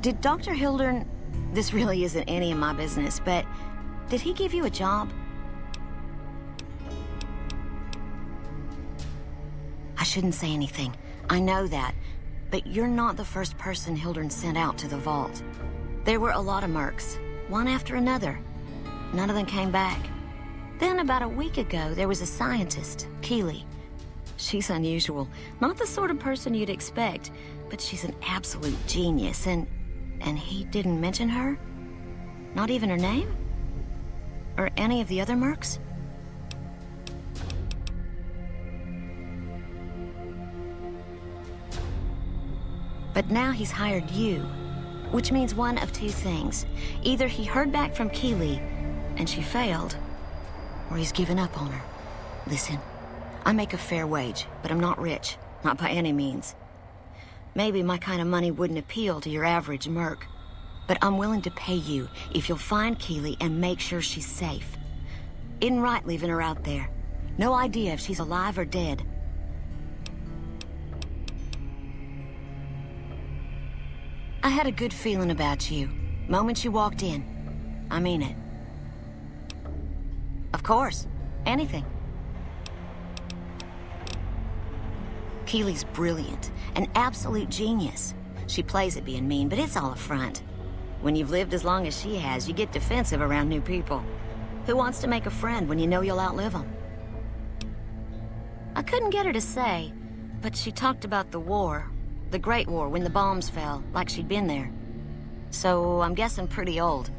Did Dr. Hildern... This really isn't any of my business, but did he give you a job? I shouldn't say anything. I know that. But you're not the first person Hildern sent out to the vault. There were a lot of mercs, one after another. None of them came back. Then about a week ago, there was a scientist, Keeley. She's unusual. Not the sort of person you'd expect, but she's an absolute genius, and he didn't mention her? Not even her name? Or any of the other mercs? But now he's hired you, which means one of two things. Either he heard back from Keeley, and she failed, or he's given up on her. Listen, I make a fair wage, but I'm not rich. Not by any means. Maybe my kind of money wouldn't appeal to your average merc, but I'm willing to pay you if you'll find Keeley and make sure she's safe. Isn't right leaving her out there. No idea if she's alive or dead. I had a good feeling about you, moment you walked in. I mean it. Of course. Anything. Keeley's brilliant, an absolute genius. She plays at being mean, but it's all a front. When you've lived as long as she has, you get defensive around new people. Who wants to make a friend when you know you'll outlive them? I couldn't get her to say, but she talked about the war. The Great War, when the bombs fell, like she'd been there. So I'm guessing pretty old.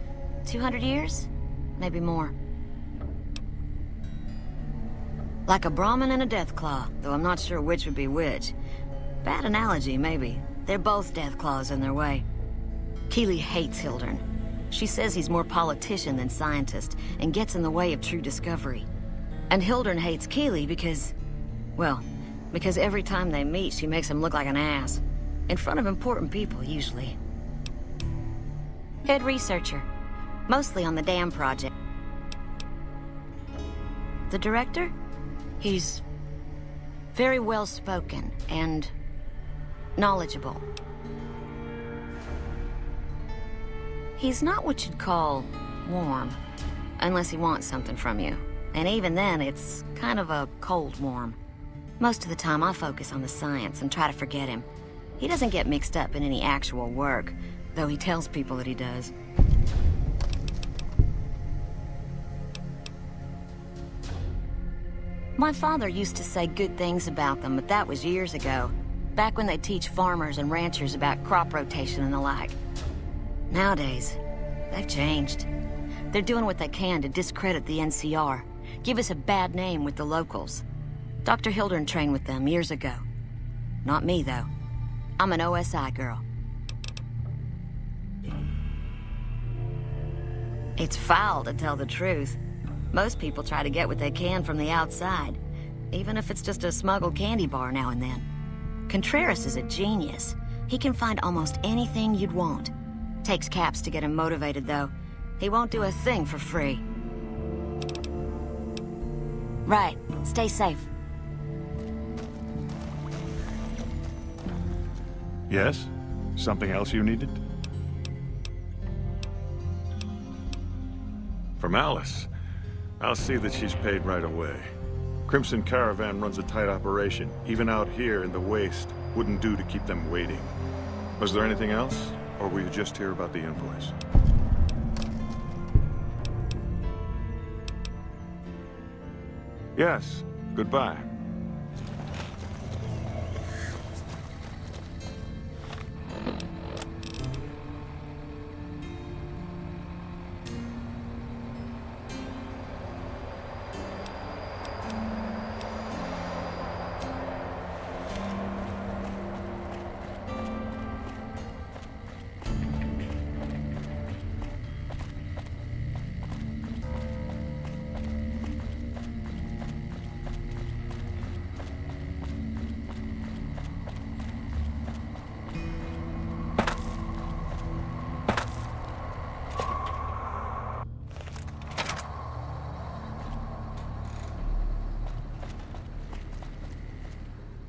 200 years? Maybe more. Like a Brahmin and a Deathclaw, though I'm not sure which would be which. Bad analogy, maybe. They're both Deathclaws in their way. Keeley hates Hildern. She says he's more politician than scientist, and gets in the way of true discovery. And Hildern hates Keeley because, well, Because every time they meet, she makes him look like an ass. In front of important people, usually. Head researcher. Mostly on the dam project. The director? He's very well-spoken and knowledgeable. He's not what you'd call warm, unless he wants something from you. And even then, it's kind of a cold warm. Most of the time, I focus on the science and try to forget him. He doesn't get mixed up in any actual work, though he tells people that he does. My father used to say good things about them, but that was years ago. Back when they teach farmers and ranchers about crop rotation and the like. Nowadays, they've changed. They're doing what they can to discredit the NCR, give us a bad name with the locals. Dr. Hildern trained with them years ago. Not me, though. I'm an OSI girl. It's foul to tell the truth. Most people try to get what they can from the outside, even if it's just a smuggled candy bar now and then. Contreras is a genius. He can find almost anything you'd want. Takes caps to get him motivated, though. He won't do a thing for free. Right. Stay safe. Yes? Something else you needed? From Alice. I'll see that she's paid right away. Crimson Caravan runs a tight operation. Even out here in the waste, wouldn't do to keep them waiting. Was there anything else? Or were you just here about the invoice? Yes. Goodbye.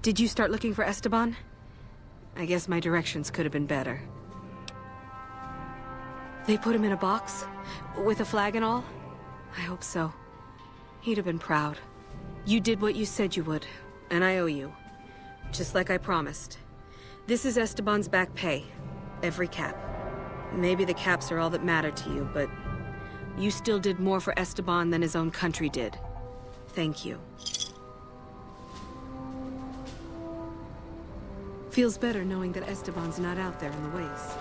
Did you start looking for Esteban? I guess my directions could have been better. They put him in a box? With a flag and all? I hope so. He'd have been proud. You did what you said you would, and I owe you. Just like I promised. This is Esteban's back pay. Every cap. Maybe the caps are all that matter to you, but you still did more for Esteban than his own country did. Thank you. Feels better knowing that Esteban's not out there in the waste.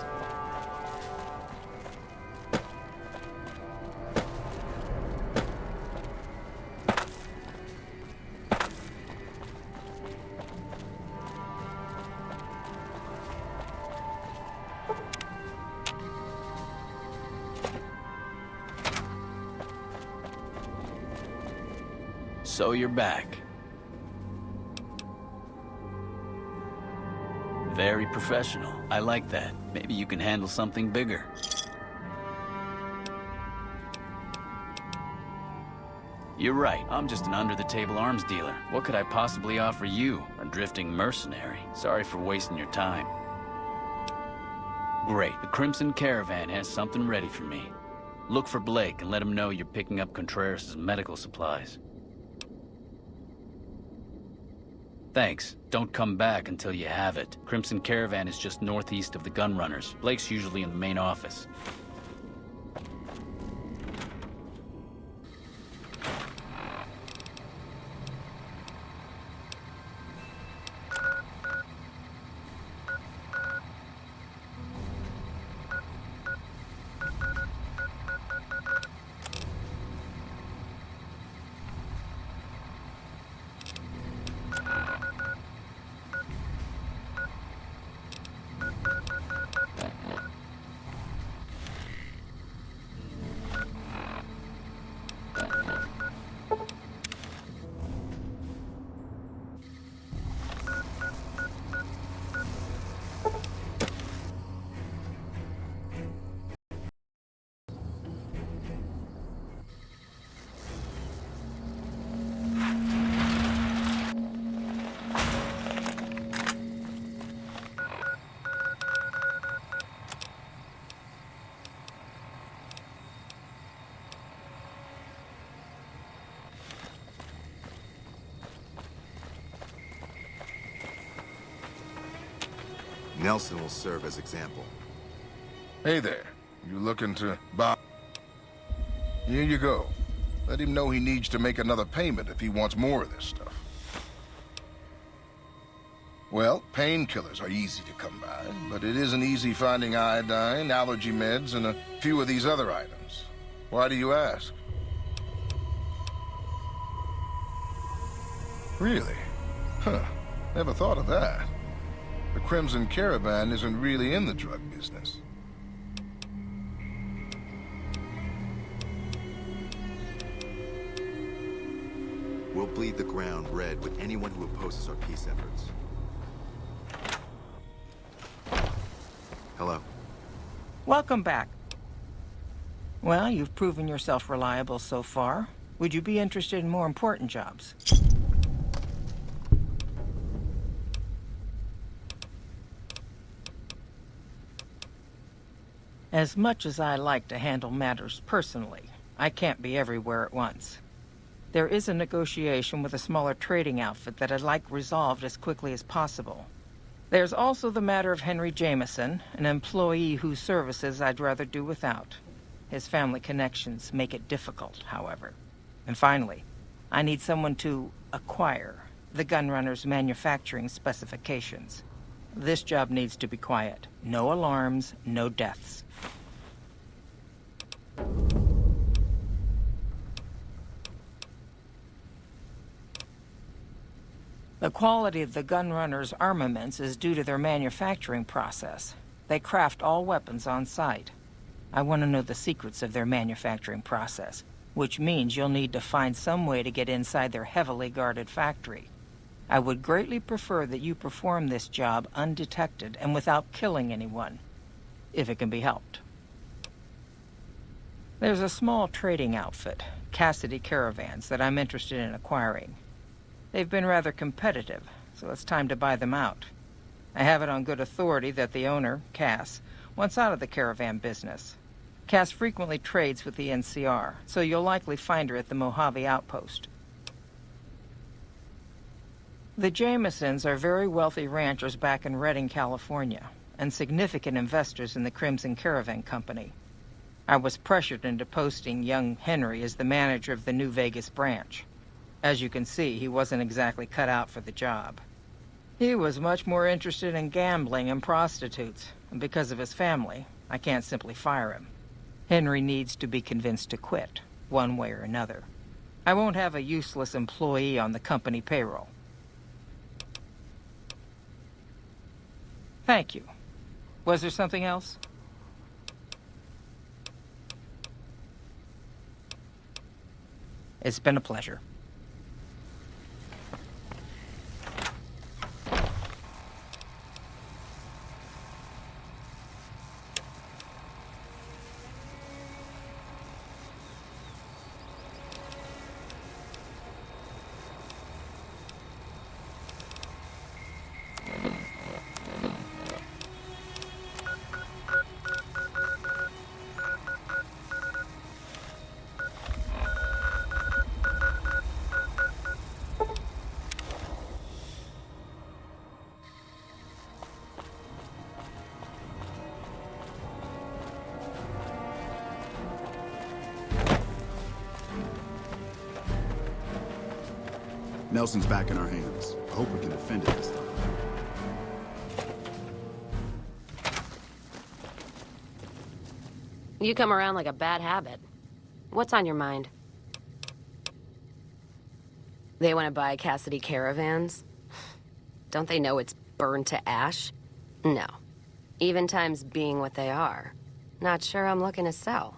So you're back. Very professional. I like that. Maybe you can handle something bigger. You're right. I'm just an under-the-table arms dealer. What could I possibly offer you? A drifting mercenary. Sorry for wasting your time. Great. The Crimson Caravan has something ready for me. Look for Blake and let him know you're picking up Contreras' medical supplies. Thanks. Don't come back until you have it. Crimson Caravan is just northeast of the Gunrunners. Blake's usually in the main office. Nelson will serve as example. Hey there. You looking to buy? Here you go. Let him know he needs to make another payment if he wants more of this stuff. Well, painkillers are easy to come by, but it isn't easy finding iodine, allergy meds, and a few of these other items. Why do you ask? Really? Huh. Never thought of that. The Crimson Caravan isn't really in the drug business. We'll bleed the ground red with anyone who opposes our peace efforts. Hello. Welcome back. Well, you've proven yourself reliable so far. Would you be interested in more important jobs? As much as I like to handle matters personally, I can't be everywhere at once. There is a negotiation with a smaller trading outfit that I'd like resolved as quickly as possible. There's also the matter of Henry Jameson, an employee whose services I'd rather do without. His family connections make it difficult, however. And finally, I need someone to acquire the gunrunner's manufacturing specifications. This job needs to be quiet. No alarms, no deaths. The quality of the gunrunners' armaments is due to their manufacturing process. They craft all weapons on site. I want to know the secrets of their manufacturing process, which means you'll need to find some way to get inside their heavily guarded factory. I would greatly prefer that you perform this job undetected and without killing anyone, if it can be helped. There's a small trading outfit, Cassidy Caravans, that I'm interested in acquiring. They've been rather competitive, so it's time to buy them out. I have it on good authority that the owner, Cass, wants out of the caravan business. Cass frequently trades with the NCR, so you'll likely find her at the Mojave Outpost. The Jamesons are very wealthy ranchers back in Redding, California, and significant investors in the Crimson Caravan Company. I was pressured into posting young Henry as the manager of the New Vegas branch. As you can see, he wasn't exactly cut out for the job. He was much more interested in gambling and prostitutes, and because of his family, I can't simply fire him. Henry needs to be convinced to quit, one way or another. I won't have a useless employee on the company payroll. Thank you. Was there something else? It's been a pleasure. Nelson's back in our hands. I hope we can defend it this time. You come around like a bad habit. What's on your mind? They want to buy Cassidy Caravans? Don't they know it's burned to ash? No. Even times being what they are. Not sure I'm looking to sell.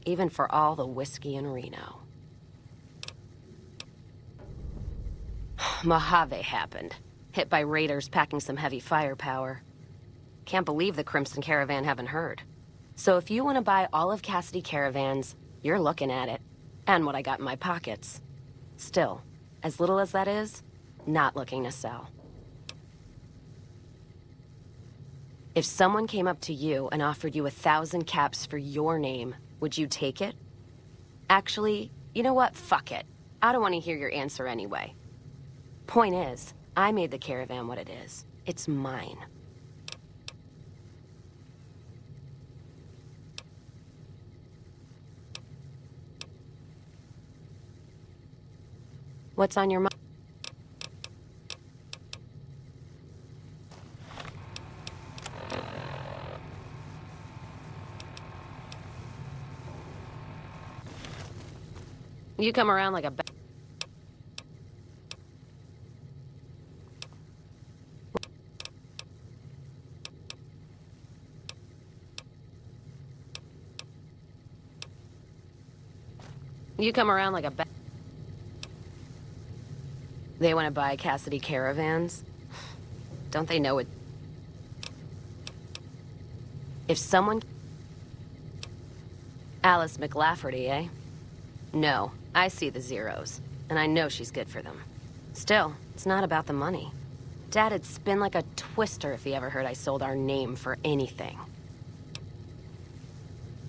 Even for all the whiskey in Reno. Mojave happened. Hit by raiders packing some heavy firepower. Can't believe the Crimson Caravan haven't heard. So if you want to buy all of Cassidy Caravans, you're looking at it. And what I got in my pockets. Still, as little as that is, not looking to sell. If someone came up to you and offered you 1,000 caps for your name, would you take it? Actually, you know what? Fuck it. I don't want to hear your answer anyway. Point is, I made the caravan what it is. It's mine. What's on your mind? You come around like a You come around like a They want to buy Cassidy caravans? Don't they know it? If someone... Alice McLafferty, eh? No, I see the zeros, and I know she's good for them. Still, it's not about the money. Dad'd spin like a twister if he ever heard I sold our name for anything.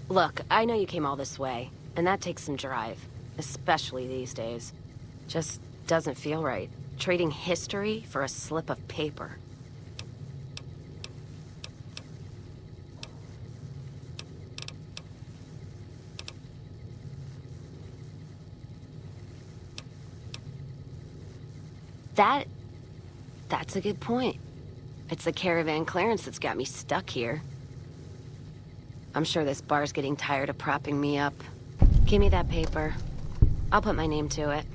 Look, I know you came all this way, and that takes some drive, especially these days. Just doesn't feel right, trading history for a slip of paper. That's a good point. It's the caravan clearance that's got me stuck here. I'm sure this bar's getting tired of propping me up. Give me that paper. I'll put my name to it.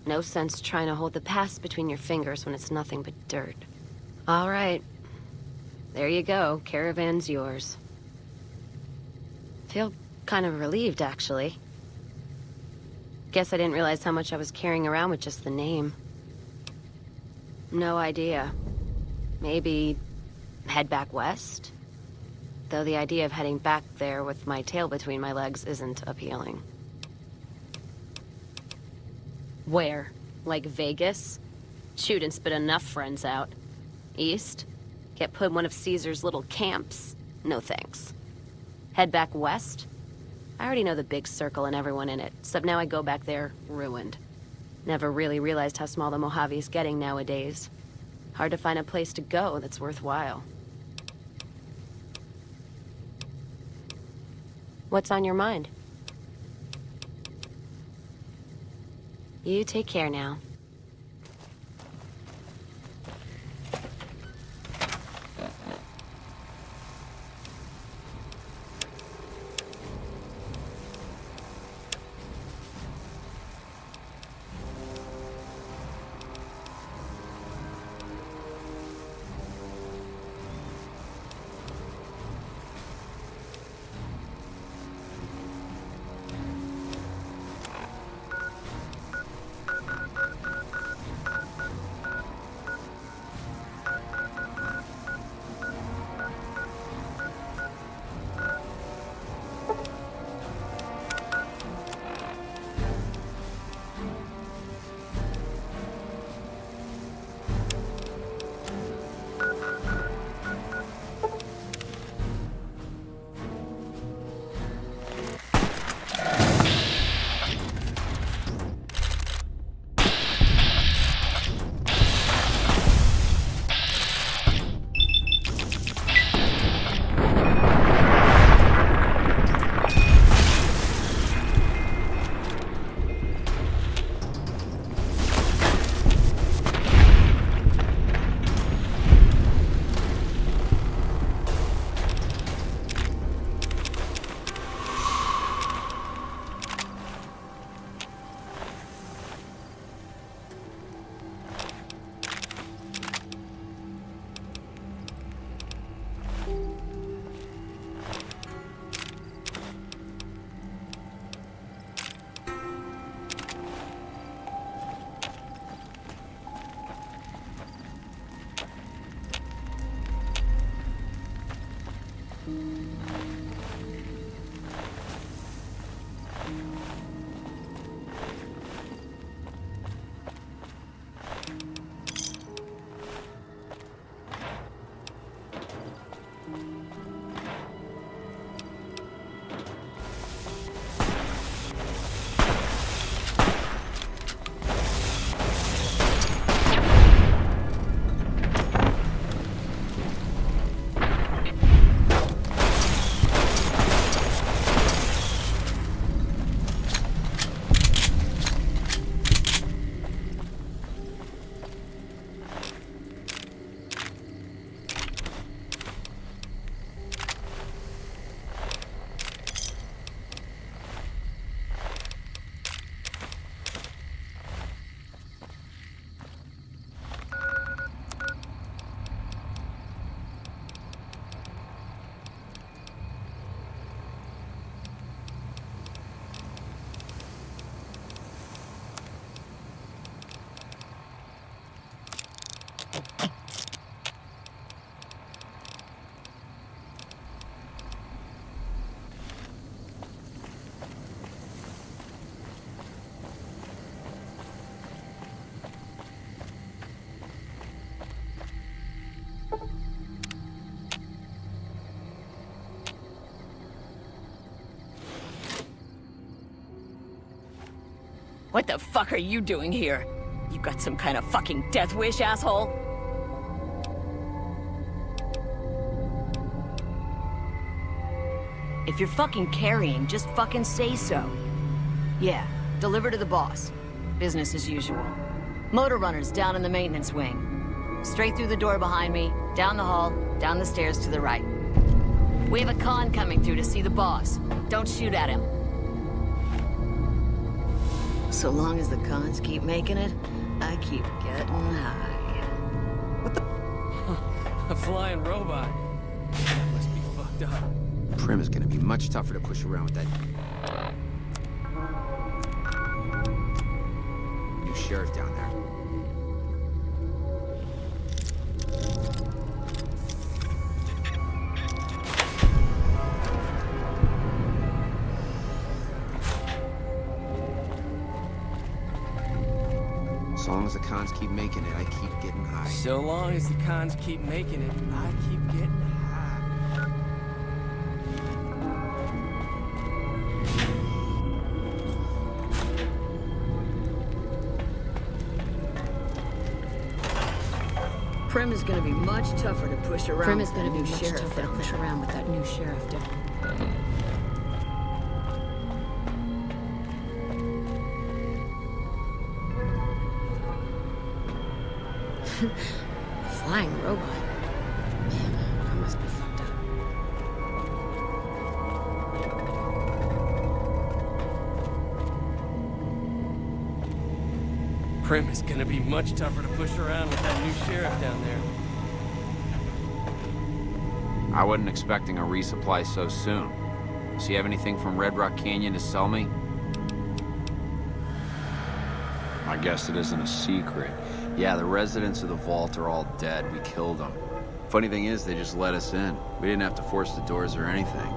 No sense trying to hold the past between your fingers when it's nothing but dirt. All right. There you go. Caravan's yours. Feel kind of relieved, actually. Guess I didn't realize how much I was carrying around with just the name. No idea. Maybe head back west? Though the idea of heading back there with my tail between my legs isn't appealing. Where? Like Vegas? Shoot and spit enough friends out. East? Get put in one of Caesar's little camps? No thanks. Head back west? I already know the big circle and everyone in it, except now I go back there ruined. Never really realized how small the Mojave's getting nowadays. Hard to find a place to go that's worthwhile. What's on your mind? You take care now. What the fuck are you doing here? You got some kind of fucking death wish, asshole? If you're fucking carrying, just fucking say so. Yeah, deliver to the boss. Business as usual. Motor runners down in the maintenance wing. Straight through the door behind me, down the hall, down the stairs to the right. We have a con coming through to see the boss. Don't shoot at him. So long as the cons keep making it, I keep getting high. What the? A flying robot. That must be fucked up. Primm is gonna be much tougher to push around with that new sheriff down there. As long as the cons keep making it, I keep getting high. So long as the cons keep making it, I keep getting high. Primm is gonna be much tougher to push around. Primm is gonna be much tougher to push around with that new sheriff down. Flying robot. Man, that must be fucked up. Primm is gonna be much tougher to push around with that new sheriff down there. I wasn't expecting a resupply so soon. So you have anything from Red Rock Canyon to sell me? I guess it isn't a secret. Yeah, the residents of the vault are all dead. We killed them. Funny thing is, they just let us in. We didn't have to force the doors or anything.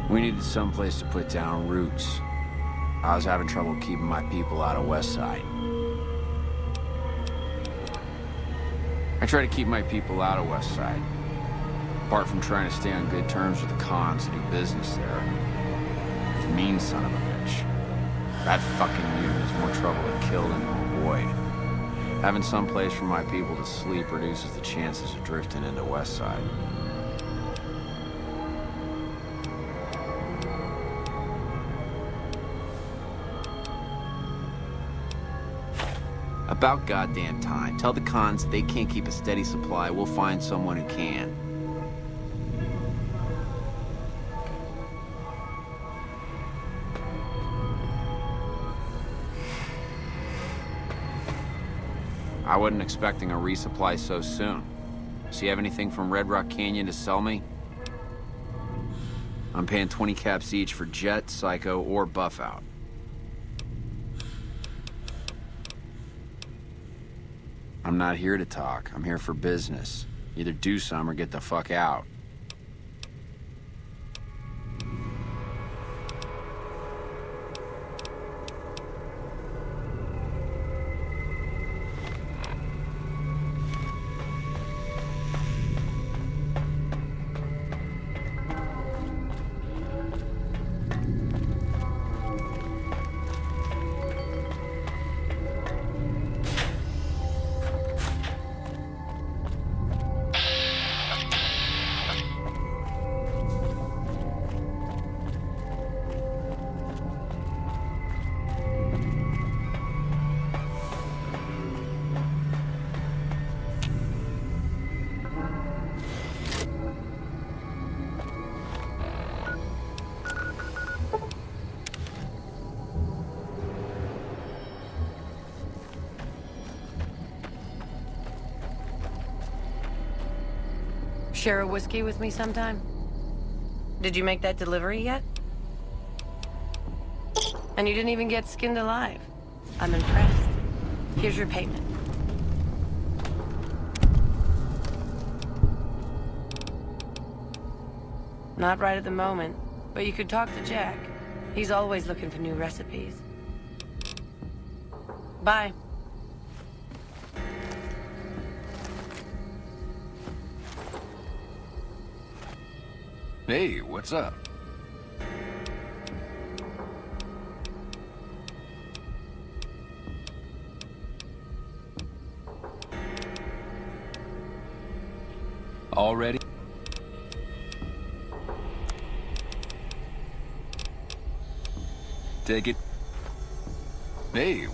We needed someplace to put down roots. I was having trouble keeping my people out of Westside. I try to keep my people out of Westside. Apart from trying to stay on good terms with the cons and do business there. The mean son of a bitch. That fucking mutant is more trouble to kill than to avoid. Having some place for my people to sleep reduces the chances of drifting into Westside. About goddamn time. Tell the cons they can't keep a steady supply. We'll find someone who can. I wasn't expecting a resupply so soon. So you have anything from Red Rock Canyon to sell me? I'm paying 20 caps each for Jet, Psycho, or Buff Out. I'm not here to talk. I'm here for business. Either do some or get the fuck out. Share a whiskey with me sometime? Did you make that delivery yet? And you didn't even get skinned alive. I'm impressed. Here's your payment. Not right at the moment, but you could talk to Jack. He's always looking for new recipes. Bye. Hey, what's up? Already? Take it. Hey.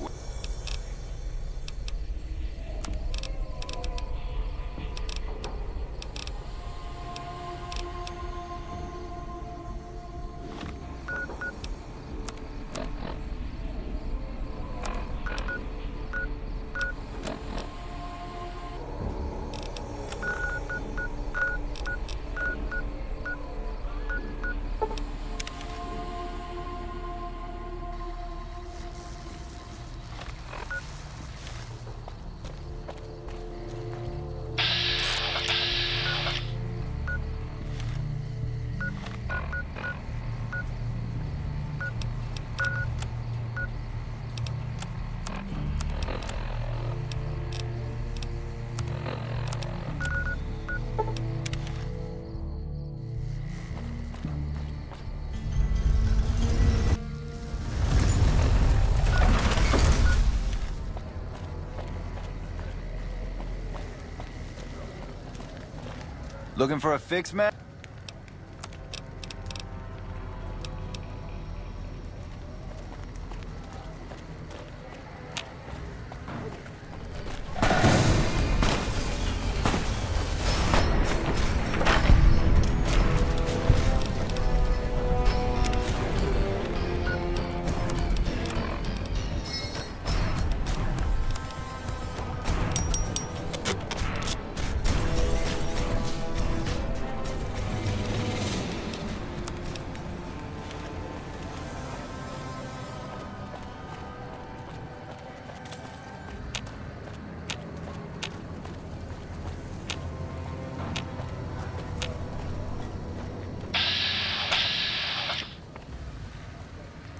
Looking for a fix, man?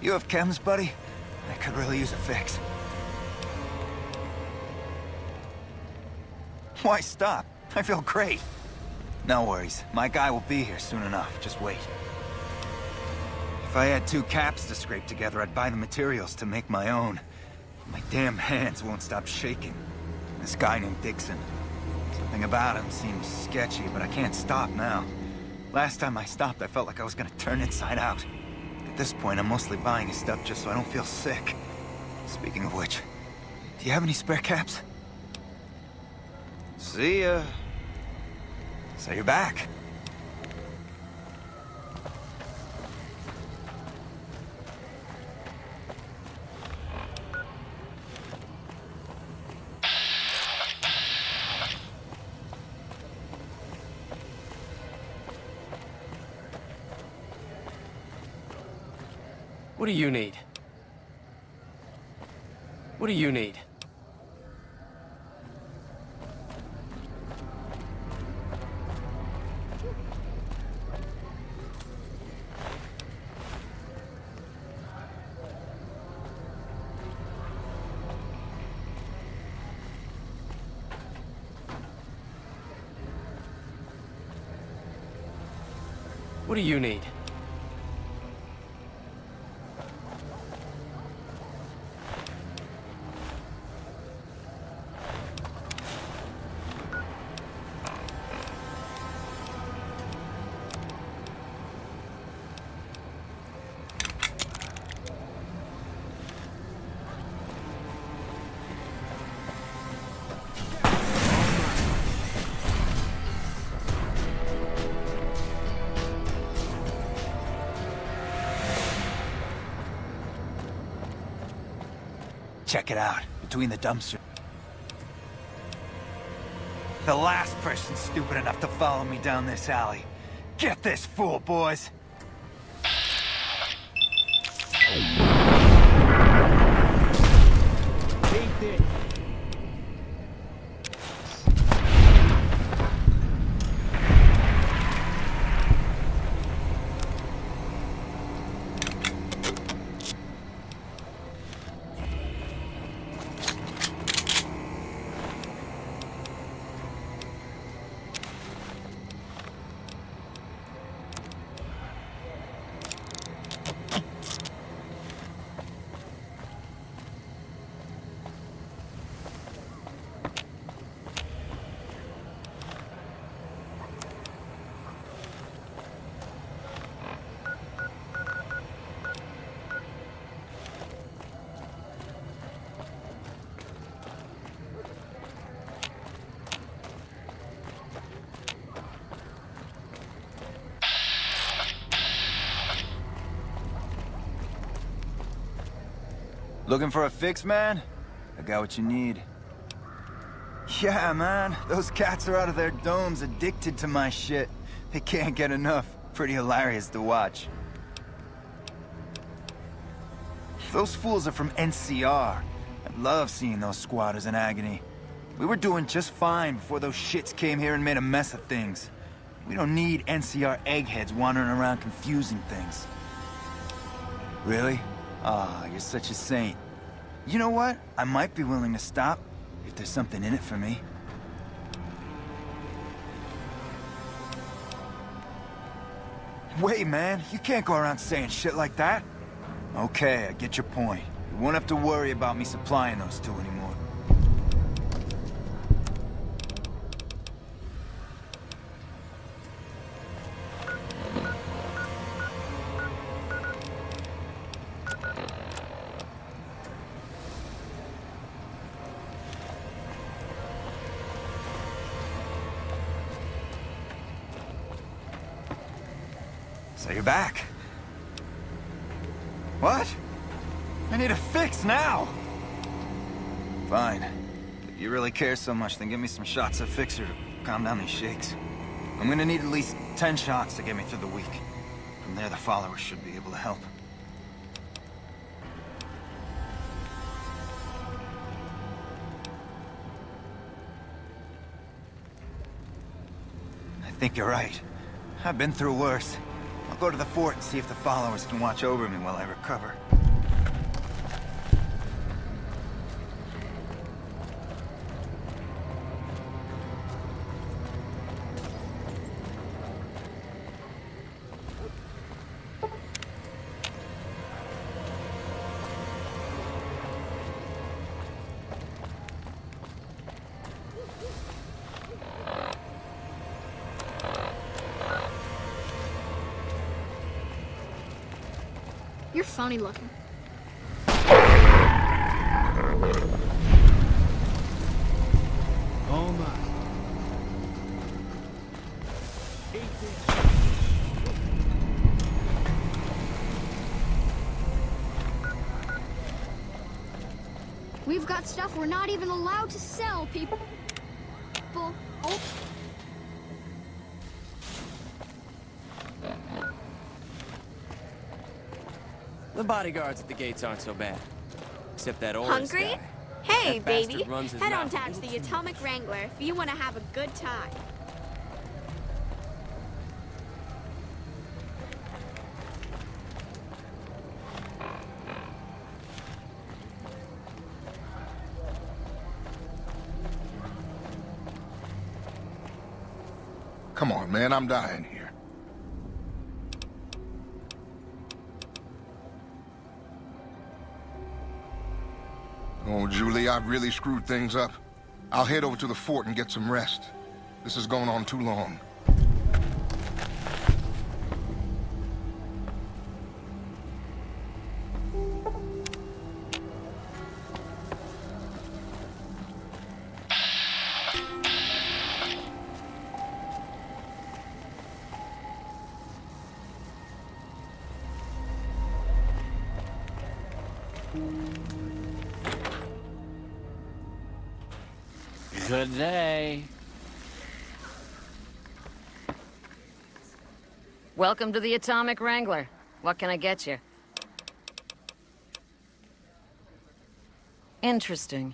You have chems, buddy? I could really use a fix. Why stop? I feel great. No worries. My guy will be here soon enough. Just wait. If I had 2 caps to scrape together, I'd buy the materials to make my own. My damn hands won't stop shaking. This guy named Dixon. Something about him seems sketchy, but I can't stop now. Last time I stopped, I felt like I was gonna turn inside out. At this point, I'm mostly buying his stuff just so I don't feel sick. Speaking of which, do you have any spare caps? See ya. So you're back. What do you need? What do you need? What do you need? Check it out, between the dumpsters. The last person stupid enough to follow me down this alley. Get this fool, boys! Take this. Looking for a fix, man? I got what you need. Yeah, man. Those cats are out of their domes addicted to my shit. They can't get enough. Pretty hilarious to watch. Those fools are from NCR. I love seeing those squatters in agony. We were doing just fine before those shits came here and made a mess of things. We don't need NCR eggheads wandering around confusing things. Really? Ah, you're such a saint. You know what? I might be willing to stop, if there's something in it for me. Wait, man, you can't go around saying shit like that. Okay, I get your point. You won't have to worry about me supplying those two anymore. So you're back. What? I need a fix now! Fine. If you really care so much, then give me some shots of Fixer to calm down these shakes. I'm gonna need at least 10 shots to get me through the week. From there, the followers should be able to help. I think you're right. I've been through worse. I'll go to the fort and see if the followers can watch over me while I recover. You're funny looking. Oh my. We've got stuff we're not even allowed to sell, people. Oh. The bodyguards at the gates aren't so bad. Except that orange Hungry? guy. Hey, That baby. bastard runs his Head on mouth down a to the little too Atomic Wrangler if you want to have a good time. Come on, man, I'm dying here. Oh, Julie, I've really screwed things up. I'll head over to the fort and get some rest. This is going on too long. Good day. Welcome to the Atomic Wrangler. What can I get you? Interesting.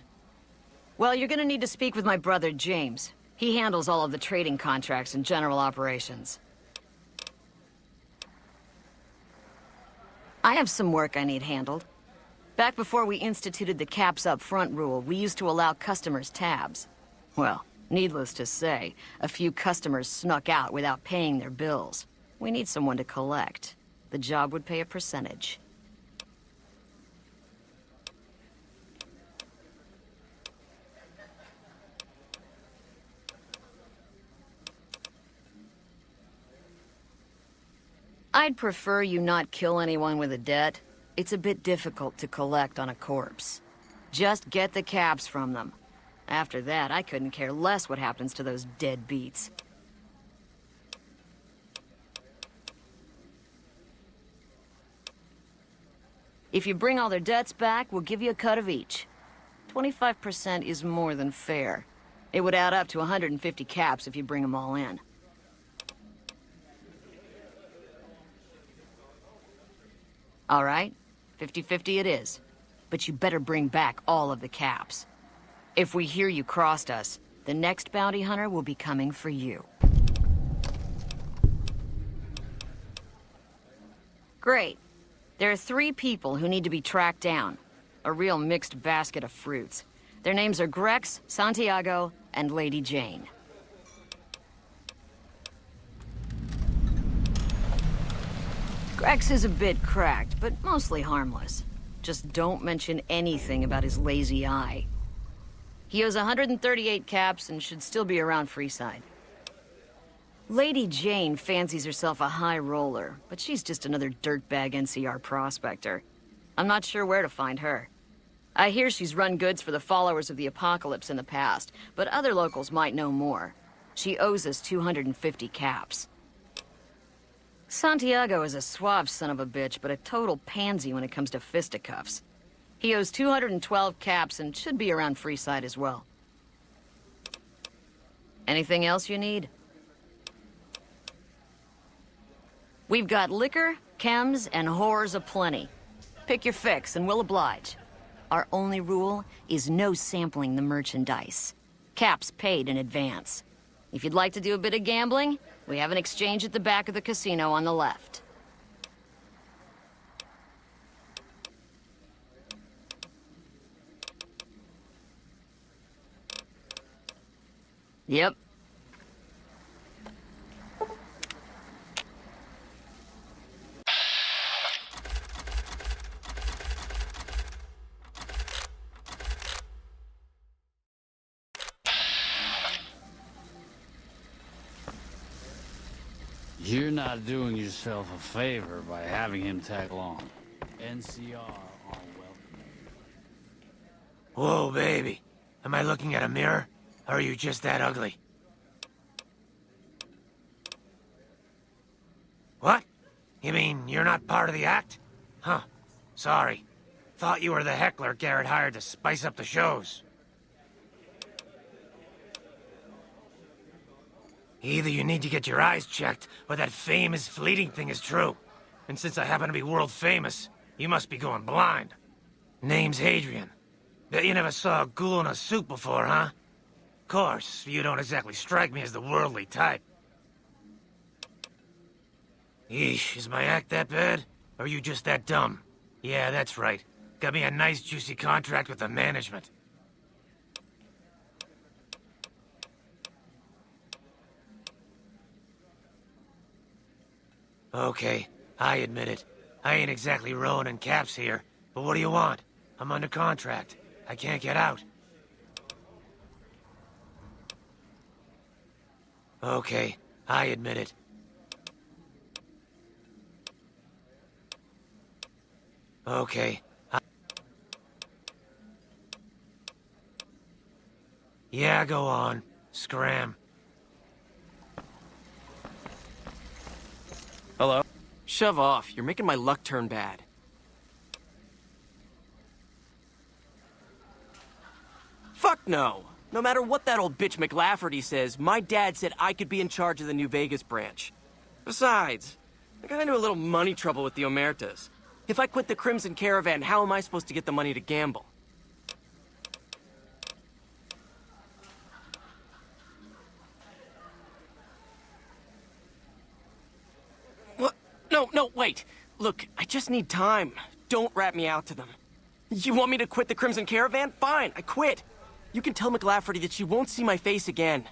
Well, you're gonna need to speak with my brother, James. He handles all of the trading contracts and general operations. I have some work I need handled. Back before we instituted the caps up front rule, we used to allow customers tabs. Well, needless to say, a few customers snuck out without paying their bills. We need someone to collect. The job would pay a percentage. I'd prefer you not kill anyone with a debt. It's a bit difficult to collect on a corpse. Just get the caps from them. After that, I couldn't care less what happens to those deadbeats. If you bring all their debts back, we'll give you a cut of each. 25% is more than fair. It would add up to 150 caps if you bring them all in. All right, 50-50 it is. But you better bring back all of the caps. If we hear you crossed us, the next bounty hunter will be coming for you. Great. There are 3 people who need to be tracked down. A real mixed basket of fruits. Their names are Grex, Santiago, and Lady Jane. Grex is a bit cracked, but mostly harmless. Just don't mention anything about his lazy eye. He owes 138 caps and should still be around Freeside. Lady Jane fancies herself a high roller, but she's just another dirtbag NCR prospector. I'm not sure where to find her. I hear she's run goods for the followers of the apocalypse in the past, but other locals might know more. She owes us 250 caps. Santiago is a suave son of a bitch, but a total pansy when it comes to fisticuffs. He owes 212 caps and should be around Freeside as well. Anything else you need? We've got liquor, chems, and whores aplenty. Pick your fix and we'll oblige. Our only rule is no sampling the merchandise. Caps paid in advance. If you'd like to do a bit of gambling, we have an exchange at the back of the casino on the left. Yep. You're not doing yourself a favor by having him tag along. NCR are welcome. Whoa, baby. Am I looking at a mirror? Or are you just that ugly? What? You mean you're not part of the act? Huh. Sorry. Thought you were the heckler Garrett hired to spice up the shows. Either you need to get your eyes checked, or that fame is fleeting thing is true. And since I happen to be world famous, you must be going blind. Name's Hadrian. Bet you never saw a ghoul in a suit before, huh? Course, you don't exactly strike me as the worldly type. Yeesh, is my act that bad? Or are you just that dumb? Yeah, that's right. Got me a nice juicy contract with the management. Okay, I admit it. I ain't exactly rowing in caps here, but what do you want? I'm under contract. I can't get out. Okay, I admit it. Okay, yeah, go on. Scram. Hello? Shove off. You're making my luck turn bad. Fuck no. No matter what that old bitch McLafferty says, my dad said I could be in charge of the New Vegas branch. Besides, I got into a little money trouble with the Omertas. If I quit the Crimson Caravan, how am I supposed to get the money to gamble? What? No, wait. Look, I just need time. Don't rat me out to them. You want me to quit the Crimson Caravan? Fine, I quit. You can tell McLafferty that she won't see my face again.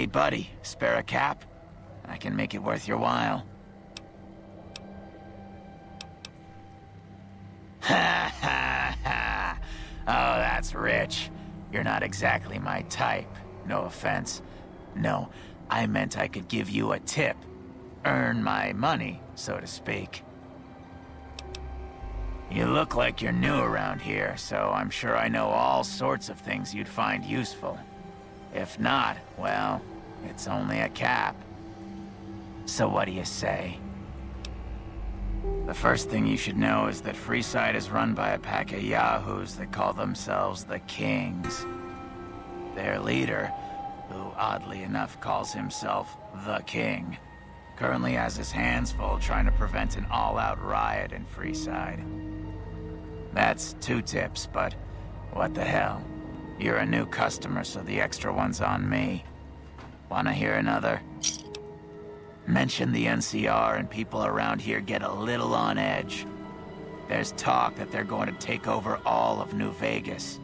Hey, buddy, spare a cap? I can make it worth your while. Ha ha ha! Oh, that's rich. You're not exactly my type. No offense. No, I meant I could give you a tip. Earn my money, so to speak. You look like you're new around here, so I'm sure I know all sorts of things you'd find useful. If not, well, it's only a cap. So what do you say? The first thing you should know is that Freeside is run by a pack of yahoos that call themselves the Kings. Their leader, who oddly enough calls himself the King, currently has his hands full trying to prevent an all-out riot in Freeside. That's 2 tips, but what the hell? You're a new customer, so the extra one's on me. Wanna hear another? Mention the NCR and people around here get a little on edge. There's talk that they're going to take over all of New Vegas.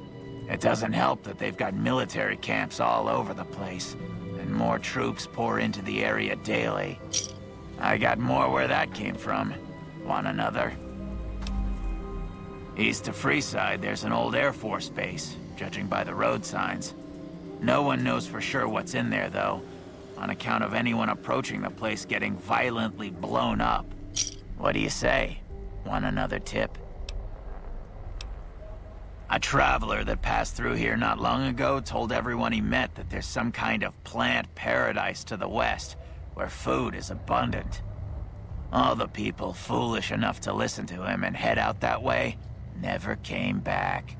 It doesn't help that they've got military camps all over the place, and more troops pour into the area daily. I got more where that came from. Want another? East of Freeside, there's an old Air Force base, judging by the road signs. No one knows for sure what's in there, though, on account of anyone approaching the place getting violently blown up. What do you say? Want another tip? A traveler that passed through here not long ago told everyone he met that there's some kind of plant paradise to the west, where food is abundant. All the people foolish enough to listen to him and head out that way never came back.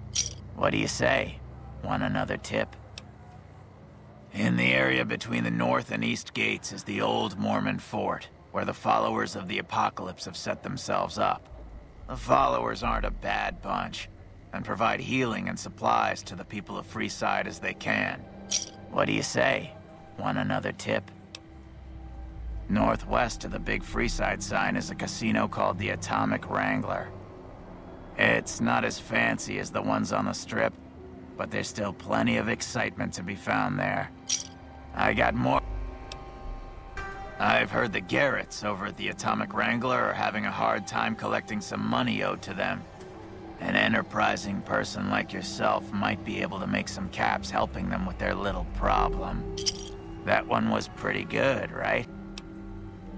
What do you say? Want another tip? In the area between the north and east gates is the old Mormon Fort, where the followers of the apocalypse have set themselves up. The followers aren't a bad bunch, and provide healing and supplies to the people of Freeside as they can. What do you say? Want another tip? Northwest of the big Freeside sign is a casino called the Atomic Wrangler. It's not as fancy as the ones on the Strip, but there's still plenty of excitement to be found there. I got more. I've heard the Garretts over at the Atomic Wrangler are having a hard time collecting some money owed to them. An enterprising person like yourself might be able to make some caps helping them with their little problem. That one was pretty good, right?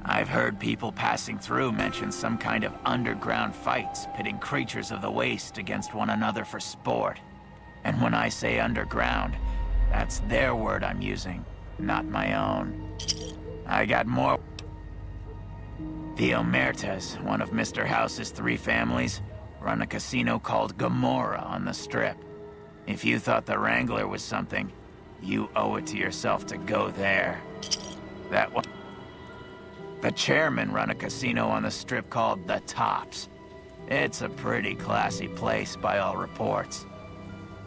I've heard people passing through mention some kind of underground fights pitting creatures of the waste against one another for sport. And when I say underground, that's their word I'm using, not my own. I got more. The Omertas, one of Mr. House's 3 families, run a casino called Gomorrah on the Strip. If you thought the Wrangler was something, you owe it to yourself to go there. That one. The chairmen run a casino on the Strip called The Tops. It's a pretty classy place by all reports.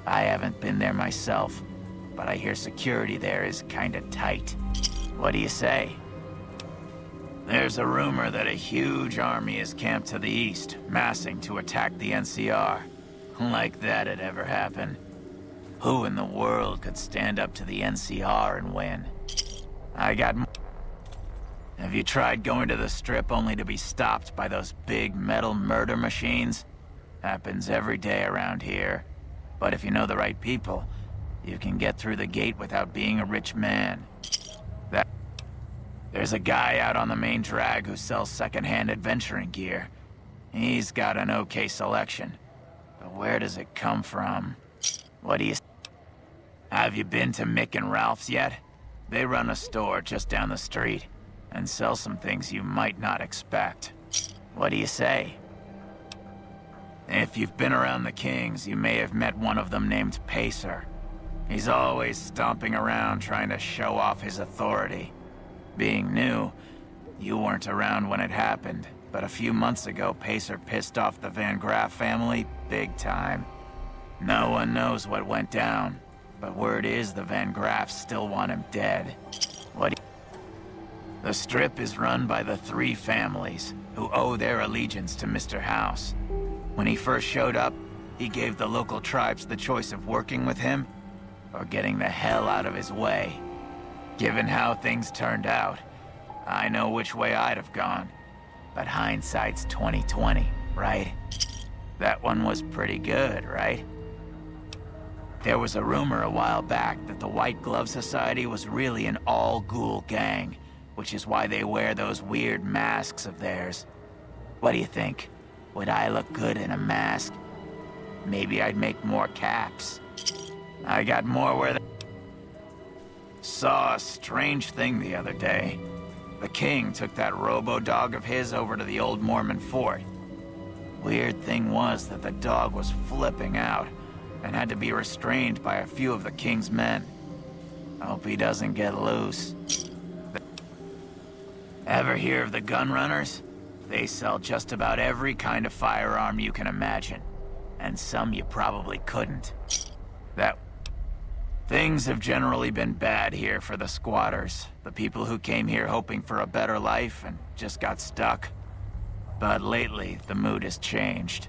I haven't been there myself, but I hear security there is kinda tight. What do you say? There's a rumor that a huge army is camped to the east, massing to attack the NCR. Like that'd ever happen. Who in the world could stand up to the NCR and win? I got more. Have you tried going to the Strip only to be stopped by those big metal murder machines? Happens every day around here. But if you know the right people, you can get through the gate without being a rich man. There's a guy out on the main drag who sells second-hand adventuring gear. He's got an okay selection. But where does it come from? What do you... Have you been to Mick and Ralph's yet? They run a store just down the street and sell some things you might not expect. What do you say? If you've been around the Kings, you may have met one of them named Pacer. He's always stomping around trying to show off his authority. Being new, you weren't around when it happened, but a few months ago, Pacer pissed off the Van Graff family big time. No one knows what went down, but word is the Van Graffs still want him dead. The Strip is run by the 3 families, who owe their allegiance to Mr. House. When he first showed up, he gave the local tribes the choice of working with him or getting the hell out of his way. Given how things turned out, I know which way I'd have gone. But hindsight's 20/20, right? That one was pretty good, right? There was a rumor a while back that the White Glove Society was really an all-ghoul gang, which is why they wear those weird masks of theirs. What do you think? Would I look good in a mask? Maybe I'd make more caps. I got more where the... Saw a strange thing the other day. The king took that robo-dog of his over to the old Mormon Fort. Weird thing was that the dog was flipping out and had to be restrained by a few of the king's men. Hope he doesn't get loose. Ever hear of the gun runners? They sell just about every kind of firearm you can imagine, and some you probably couldn't. Things have generally been bad here for the squatters, the people who came here hoping for a better life and just got stuck. But lately, the mood has changed.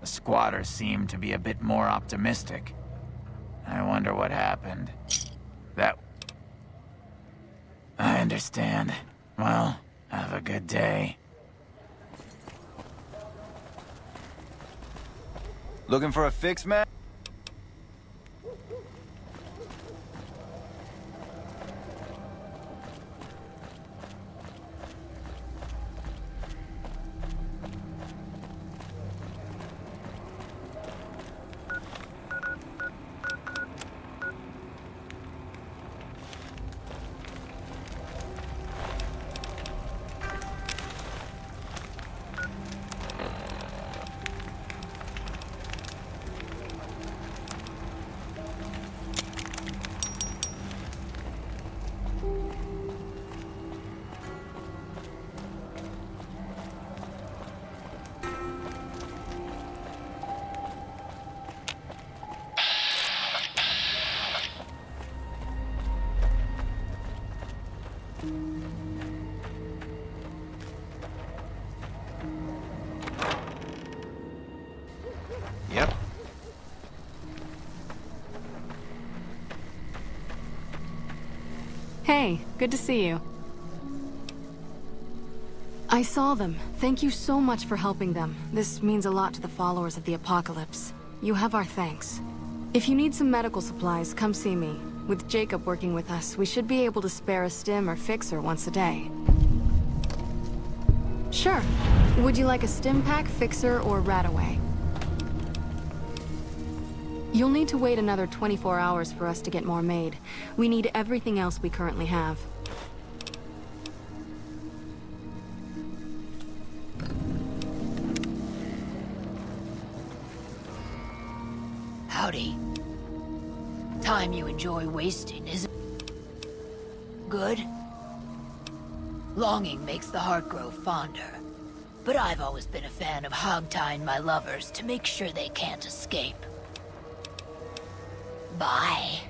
The squatters seem to be a bit more optimistic. I wonder what happened. I understand. Well, have a good day. Looking for a fix, man? Yep. Hey, good to see you. I saw them. Thank you so much for helping them. This means a lot to the followers of the Apocalypse. You have our thanks. If you need some medical supplies, come see me. With Jacob working with us, we should be able to spare a stim or fixer once a day. Sure. Would you like a stim pack, fixer, or Radaway? You'll need to wait another 24 hours for us to get more made. We need everything else we currently have. Howdy. Time you enjoy wasting isn't good? Longing makes the heart grow fonder. But I've always been a fan of hog-tying my lovers to make sure they can't escape. Bye.